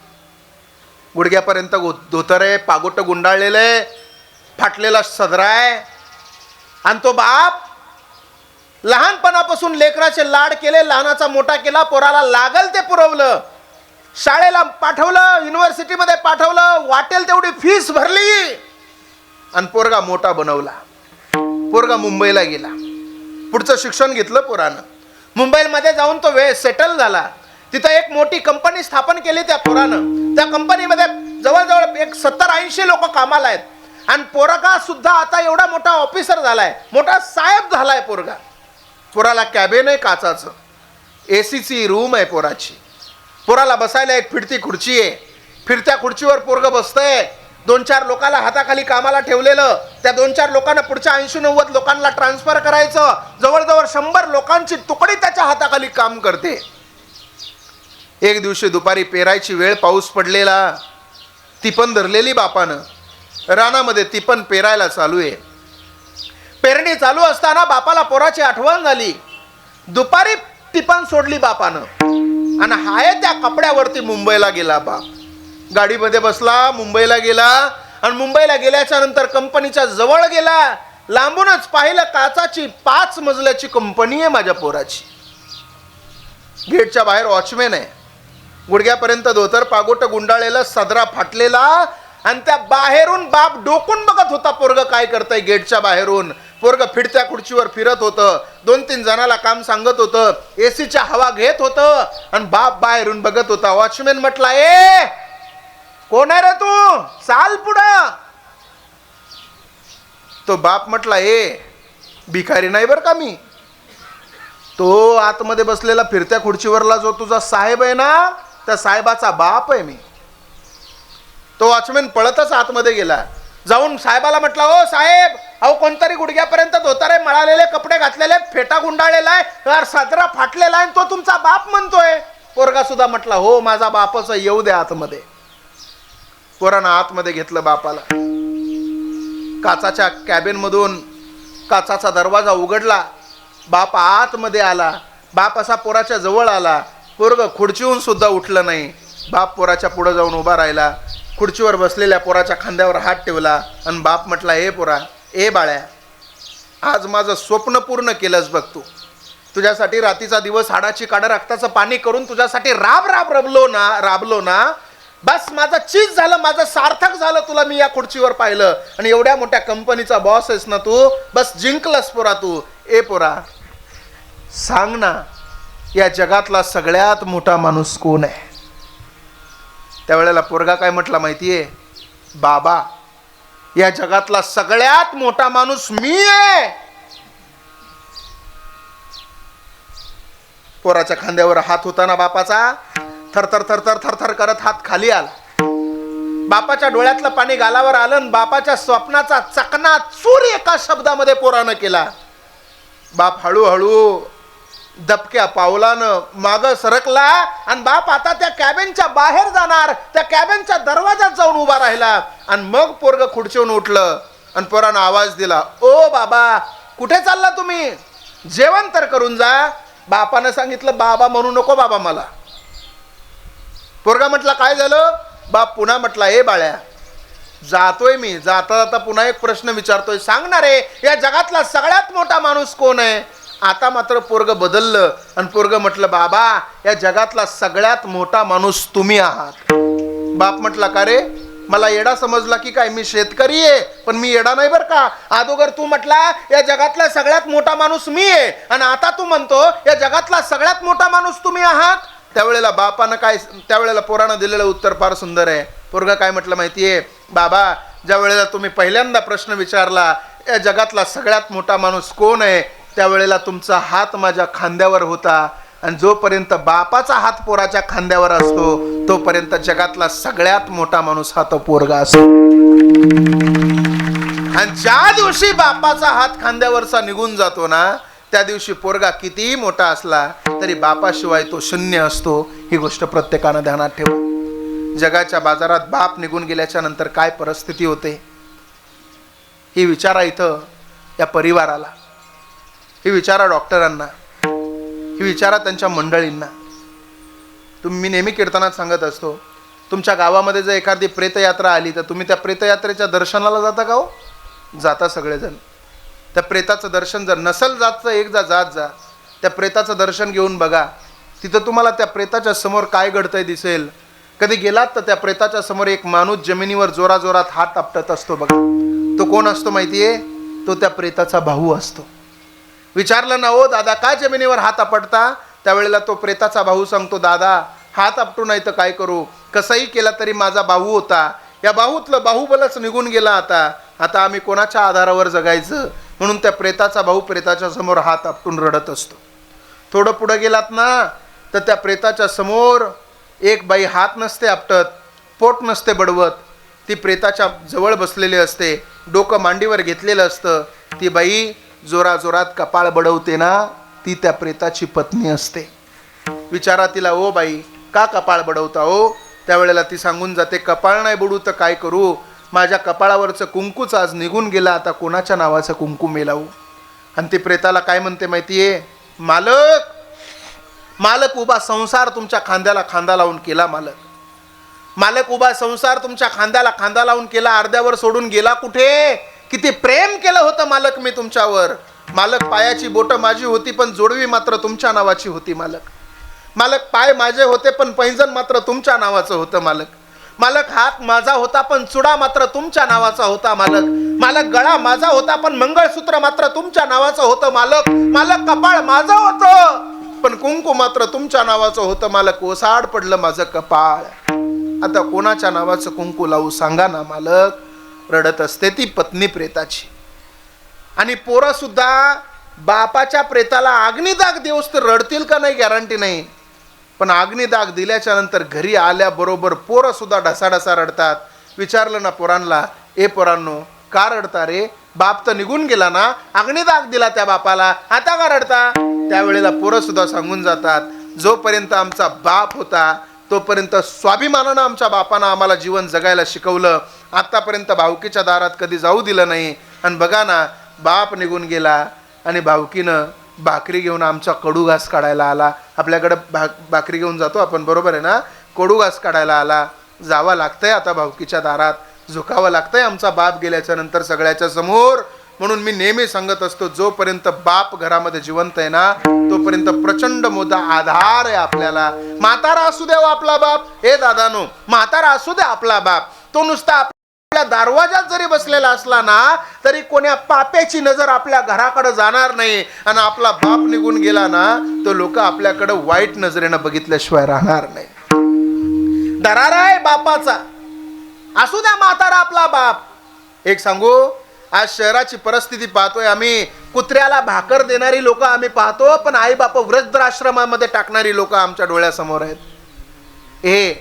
गुडघ्यापर्यंत धोतर आहे, पागोट गुंडाळलेलं आहे, फाटलेला सदरा आहे, आणि तो बाप लहानपणापासून लेकराचे लाड केले, लहानाचा मोठा केला, पोराला लागल ते पुरवलं, शाळेला पाठवलं, युनिव्हर्सिटीमध्ये पाठवलं, वाटेल तेवढी फीस भरली आणि पोरगा मोठा बनवला. पोरगा मुंबईला गेला, पुढचं शिक्षण घेतलं पोरानं. मुंबईमध्ये जाऊन तो सेटल झाला. तिथं एक मोठी कंपनी स्थापन केली त्या पोरानं. त्या कंपनीमध्ये जवळजवळ एक 70-80 लोक कामाला आहेत. आणि पोरगा सुद्धा आता एवढा मोठा ऑफिसर झालाय, मोठा साहेब झालाय पोरगा. पोराला कॅबिन आहे काचाचं, एसीची रूम आहे पोराची. पोराला बसायला एक फिरती खुर्ची आहे. फिरत्या खुर्चीवर पोरग बसतंय. 2-4 लोकांना हाताखाली कामाला ठेवलेलं. त्या 2-4 लोकांना पुढच्या 80-90 लोकांना ट्रान्सफर करायचं. जवळजवळ 100 लोकांची तुकडी त्याच्या हाताखाली काम करते. एक दिवशी दुपारी पेरायची वेळ, पाऊस पडलेला. ती पण धरलेली बापानं रानामध्ये, ती पण पेरायला चालू आहे. पेरणी चालू असताना बापाला पोराची आठवण झाली. दुपारी टिपण सोडली बापानं आणि हाय त्या कपड्यावरती मुंबईला गेला. बाप गाडीमध्ये बसला, मुंबईला गेला. आणि मुंबईला गेल्याच्या नंतर कंपनीच्या जवळ गेला. लांबूनच पाहिलं, काचाची 5 मजल्याची कंपनी आहे माझ्या पोराची. गेटच्या बाहेर वॉचमॅन आहे, गुडघ्यापर्यंत धोतर पागोट गुंडाळलेलं, सदरा फाटलेला. आणि त्या बाहेरून बाप डोकून बघत होता पोरग काय करतंय. गेटच्या बाहेरून पोरग फिरत्या खुर्चीवर फिरत होतं, 2-3 जणाला काम सांगत होतं, एसीच्या हवा घेत होतं. आणि बाप बाहेरून बघत होता. वॉचमॅन म्हटला, ए कोण आहे रे तू, चाल पुढं. तो बाप म्हटला, ए भिकारी नाही बर का मी. तो आतमध्ये बसलेला फिरत्या खुर्चीवरला जो तुझा साहेब आहे ना, त्या साहेबाचा बाप आहे मी. तो वॉचमॅन पळतच आतमध्ये गेला. जाऊन साहेबाला म्हटला, ओ साहेब, अहो कोणतरी गुडघ्यापर्यंत धोतारे, मळालेले कपडे घातलेले, फेटा गुंडाळलेला आहे, सदरा फाटलेला आहे, तो तुमचा बाप म्हणतोय. पोरगा सुद्धा म्हटला, हो माझा बापच, येऊ दे आतमध्ये. पोरानं आतमध्ये घेतलं बापाला. काचाच्या कॅबिन मधून काचाचा दरवाजा उघडला. बाप आतमध्ये आला. बाप असा पोराच्या जवळ आला. पोरग खुर्चीहून सुद्धा उठलं नाही. बाप पोराच्या पुढे जाऊन उभा राहिला. खुर्चीवर बसलेल्या पोराच्या खांद्यावर हात ठेवला आणि बाप म्हटला, ए पोरा, ए बाळ्या, आज माझं स्वप्न पूर्ण केलंस बघ तू. तुझ्यासाठी रात्रीचा दिवस हाडाची काढा रक्ताचं पाणी करून तुझ्यासाठी राबलो ना, बस माझं चीज झालं, माझं सार्थक झालं. तुला मी या खुर्चीवर पाहिलं आणि एवढ्या मोठ्या कंपनीचा बॉस आहेस ना तू, बस जिंकलंस पोरा तू. ए पोरा, सांग ना, या जगातला सगळ्यात मोठा माणूस कोण आहे? त्यावेळेला पोरगा काय म्हटला माहितीये? बाबा, या जगातला सगळ्यात मोठा माणूस मी आहे. पोराच्या खांद्यावर हात होता ना बापाचा, थरथर थरथर थरथर करत हात खाली आला. बापाच्या डोळ्यातलं पाणी गालावर आलं आणि बापाच्या स्वप्नाचा चकना चूर एका शब्दामध्ये पोरानं केला. बाप हळूहळू दबक्या पावलानं मागं सरकला आणि बाप आता त्या कॅबिनच्या बाहेर जाणार. त्या कॅबिनच्या दरवाजात जाऊन उभा राहिला आणि मग पोरग खुर्चीवरून उठलं आणि पोरानं आवाज दिला, ओ बाबा, कुठे चालला तुम्ही? जेवण तर करून जा. बापानं सांगितलं, बाबा म्हणू नको बाबा मला. पोरगा म्हटला, काय झालं? बाप पुन्हा म्हटला, ए बाळ्या, जातोय मी. जाता जाता पुन्हा एक प्रश्न विचारतोय, सांगणार आहे या जगातला सगळ्यात मोठा माणूस कोण आहे? आता मात्र पोरग बदललं आणि पोरग म्हटलं, बाबा, या जगातला सगळ्यात मोठा माणूस तुम्ही आहात. बाप म्हटला, का रे, मला येडा समजला की काय? मी शेतकरी आहे पण मी येडा नाही बर का. अगोदर तू म्हटला या जगातला सगळ्यात मोठा माणूस मी आहे आणि आता तू म्हणतो या जगातला सगळ्यात मोठा माणूस तुम्ही आहात. त्यावेळेला बापानं काय, त्यावेळेला पोरानं दिलेलं उत्तर फार सुंदर आहे. पोरगा काय म्हटलं माहितीये? बाबा, ज्या वेळेला तुम्ही पहिल्यांदा प्रश्न विचारला या जगातला सगळ्यात मोठा माणूस कोण आहे, त्यावेळेला तुमचा हात माझ्या खांद्यावर होता आणि जोपर्यंत बापाचा हात पोराच्या खांद्यावर असतो तोपर्यंत जगातला सगळ्यात मोठा माणूस हा तो पोरगा असतो. आणि ज्या दिवशी बापाचा हात खांद्यावरचा निघून जातो ना, त्या दिवशी पोरगा कितीही मोठा असला तरी बापाशिवाय तो शून्य असतो. ही गोष्ट प्रत्येकानं ध्यानात ठेवा. जगाच्या बाजारात बाप निघून गेल्याच्या नंतर काय परिस्थिती होते ही विचारा इथं या परिवाराला, ही विचारा डॉक्टरांना, ही विचारा त्यांच्या मंडळींना. मी नेहमी कीर्तनात सांगत असतो, तुमच्या गावामध्ये जर एखादी प्रेतयात्रा आली तर तुम्ही त्या प्रेतयात्रेच्या दर्शनाला जाता का हो? जाता सगळेजण. त्या प्रेताचं दर्शन जर नसल जातचं एकदा जात जा, त्या प्रेताचं दर्शन घेऊन बघा. तिथं तुम्हाला त्या प्रेताच्या समोर काय घडतंय दिसेल. कधी गेलात तर त्या प्रेताच्या समोर एक माणूस जमिनीवर जोराजोरात हात आपटत असतो बघा. तो कोण असतो माहितीये? तो त्या प्रेताचा भाऊ असतो. विचारलं ना, ओ दादा का जमिनीवर हात आपटता? त्यावेळेला तो प्रेताचा भाऊ सांगतो, दादा हात आपटू नाही तर काय करू, कसंही केला तरी माझा भाऊ होता, या भाऊतलं बाहुबलच निघून गेला, आता आम्ही कोणाच्या आधारावर जगायचं. म्हणून त्या प्रेताचा भाऊ प्रेताच्या समोर हात आपटून रडत असतो. थोडं पुढं गेलात ना तर त्या प्रेताच्या समोर एक बाई हात नसते आपटत, पोट नसते बडवत, ती प्रेताच्या जवळ बसलेली असते, डोकं मांडीवर घेतलेलं असतं. ती बाई जोराजोरात कपाळ बडवते ना, ती त्या प्रेताची पत्नी असते. विचारा तिला, ओ बाई का कपाळ बडवता हो? त्यावेळेला ती सांगून जाते, कपाळ नाही बडू तर काय करू, माझ्या कपाळावरचं कुंकूच आज निघून गेला, आता कोणाच्या नावाचं कुंकू मेलावू. आणि ती प्रेताला काय म्हणते माहितीये? मालक मालक उभा संसार तुमच्या खांद्याला खांदा लावून केला, मालक उभा संसार तुमच्या खांद्याला खांदा लावून केला, अर्ध्यावर सोडून गेला कुठे? किती प्रेम केलं होतं मालक मी तुमच्यावर. मालक पायाची बोटं माझी होती पण जोडवी मात्र तुमच्या नावाची होती मालक पाय माझे होते पण पैंजण मात्र तुमच्या नावाचं होतं मालक हात माझा होता पण चुडा मात्र तुमच्या नावाचा होता मालक गळा माझा होता पण मंगळसूत्र मात्र तुमच्या नावाचं होतं मालक कपाळ माझं होतं पण कुंकू मात्र तुमच्या नावाचं होतं मालक. ओसाड पडलं माझं कपाळ, आता कोणाच्या नावाचं कुंकू लावू सांगा ना मालक. रडत असते ती पत्नी प्रेताची. आणि पोरं सुद्धा बापाच्या प्रेताला अग्निदाग देऊस तर रडतील का नाही गॅरंटी नाही, पण अग्निदाग दिल्याच्या नंतर घरी आल्याबरोबर पोरं सुद्धा ढसाढसा रडतात. विचारलं ना पोरांना, ए पोरांनो का रडता रे? बाप तर निघून गेला ना, अग्निदाग दिला त्या बापाला, आता का रडता? त्यावेळेला पोरं सुद्धा सांगून जातात, जोपर्यंत आमचा बाप होता तोपर्यंत स्वाभिमानानं आमच्या बापानं आम्हाला जीवन जगायला शिकवलं, आतापर्यंत भावकीच्या दारात कधी जाऊ दिलं नाही. आणि बघा ना, बाप निघून गेला आणि भावकीनं भाकरी घेऊन आमचा कडू घास काढायला आला. आपल्याकडं भाकरी घेऊन जातो आपण, बरोबर आहे ना? कडू घास काढायला आला. जावं लागतंय आता भावकीच्या दारात, झुकावं लागतंय आमचा बाप गेल्याच्या नंतर सगळ्याच्या समोर. म्हणून मी नेहमी सांगत असतो, जोपर्यंत बाप घरामध्ये जिवंत आहे ना तोपर्यंत प्रचंड मोठा आधार आहे आपल्याला. म्हातारा असू द्या आपला बाप, हे दादानो म्हातारा असू द्या आपला बाप, तो नुसता आपल्या दरवाजात जरी बसलेला असला ना तरी कोण्या पाप्याची नजर आपल्या घराकडे जाणार नाही. आणि आपला बाप निघून गेला ना तो लोक आपल्याकडे वाईट नजरेनं बघितल्याशिवाय राहणार नाही. दरारा आहे बापाचा, असू द्या म्हातारा आपला बाप. एक सांगू, आज शहराची परिस्थिती पाहतोय आम्ही, कुत्र्याला भाकर देणारी लोक आम्ही पाहतो, पण आई बाप वृद्धाश्रमामध्ये टाकणारी लोक आमच्या डोळ्यासमोर आहेत. हे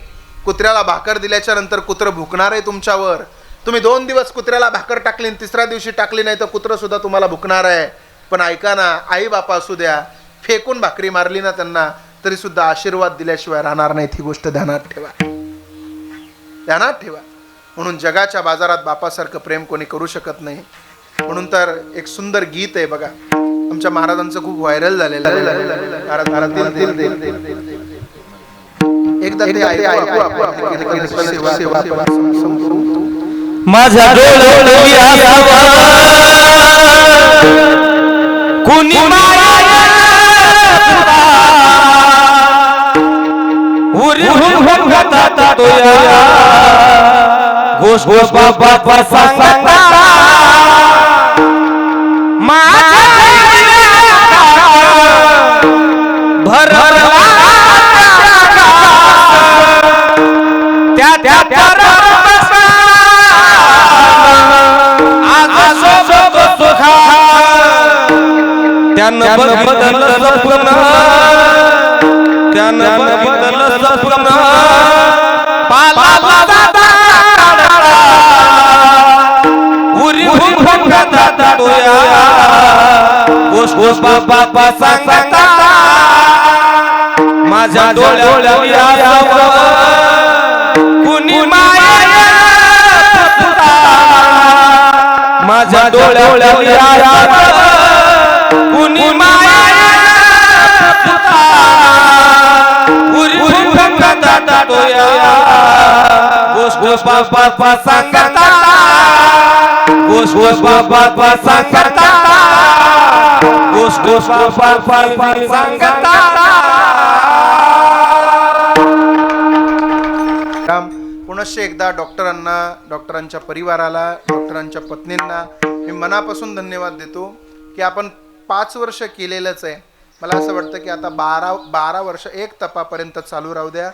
कुत्र्याला भाकर दिल्याच्या नंतर कुत्र भुकणार आहे तुमच्यावर. तुम्ही 2 दिवस कुत्र्याला भाकर टाकली, तिसऱ्या दिवशी टाकली नाही तर कुत्र सुद्धा तुम्हाला भुकणार आहे. पण ऐका ना, आई बापा असू द्या, फेकून भाकरी मारली ना त्यांना तरी सुद्धा आशीर्वाद दिल्याशिवाय राहणार नाहीत. ही गोष्ट ध्यानात ठेवा. म्हणून जगाच्या बाजारात बापासारखं प्रेम कोणी करू शकत नाही. म्हणून तर एक सुंदर गीत आहे बघा, आमच्या महाराजांचं खूप व्हायरल झालेलं आहे. एकदा ते ऐकू माझ्या कुणी घोष घोष बाबा सांगता भर त्या त्यानं बदललं घोष बाबा सांगता माझ्या डोळ्या कुणी माया माझ्या डोळ्या कुणी माया घोष बाबा सांगता गोष्ट बाबा सांगता गोष्ट बाबा सांगता राम पुनश्च एकदा डॉक्टरांना, डॉक्टरांच्या परिवाराला, डॉक्टरांच्या पत्नींना मी मनापासून धन्यवाद देतो की आपण 5 वर्ष केलेलंच आहे. मला असं वाटतं की आता 12 वर्ष एक तपापर्यंत चालू राहू द्या.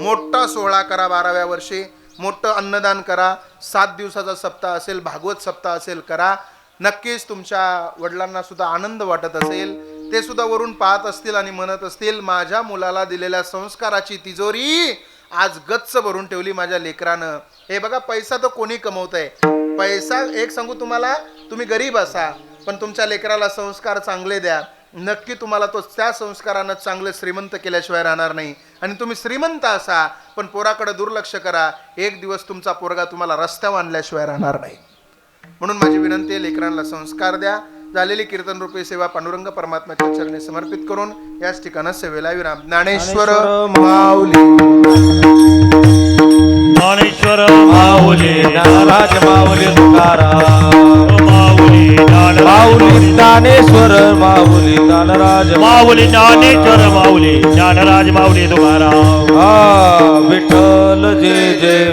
मोठा सोहळा करा 12व्या वर्षी, मोठं अन्नदान करा. 7 दिवसाचा सप्ताह असेल, भागवत सप्ताह असेल, करा. नक्कीच तुमच्या वडिलांना सुद्धा आनंद वाटत असेल. ते सुद्धा वरून पाहत असतील आणि म्हणत असतील माझ्या मुलाला दिलेल्या संस्काराची तिजोरी आज गच्च भरून ठेवली माझ्या लेकरानं. हे बघा, पैसा तर कोणी कमवतंय. पैसा एक सांगू तुम्हाला, तुम्ही गरीब असा पण तुमच्या लेकराला संस्कार चांगले द्या. नक्की तुम्हाला तो त्या संस्कारानं चांगले श्रीमंत केल्याशिवाय राहणार नाही. आणि तुम्ही श्रीमंत असा पण पोराकडे दुर्लक्ष करा, एक दिवस तुमचा पोरगा तुम्हाला रस्त्यावर आणल्याशिवाय राहणार नाही. म्हणून माझी विनंती आहे, लेकरांना संस्कार द्या. झालेली कीर्तन रूपी सेवा पांडुरंग परमात्म्याच्या चरणी समर्पित करून याच ठिकाणी सेवेला विराम. ज्ञानेश्वर माऊली, ज्ञानेश्वर माऊली, ज्ञानराज माऊली तुकाराम माऊली, माऊली ज्ञानेश्वर माऊली ज्ञानराज माऊली, ज्ञानेश्वर माऊली, ज्ञानराज माऊली तुकाराम. विठ्ठल जय जय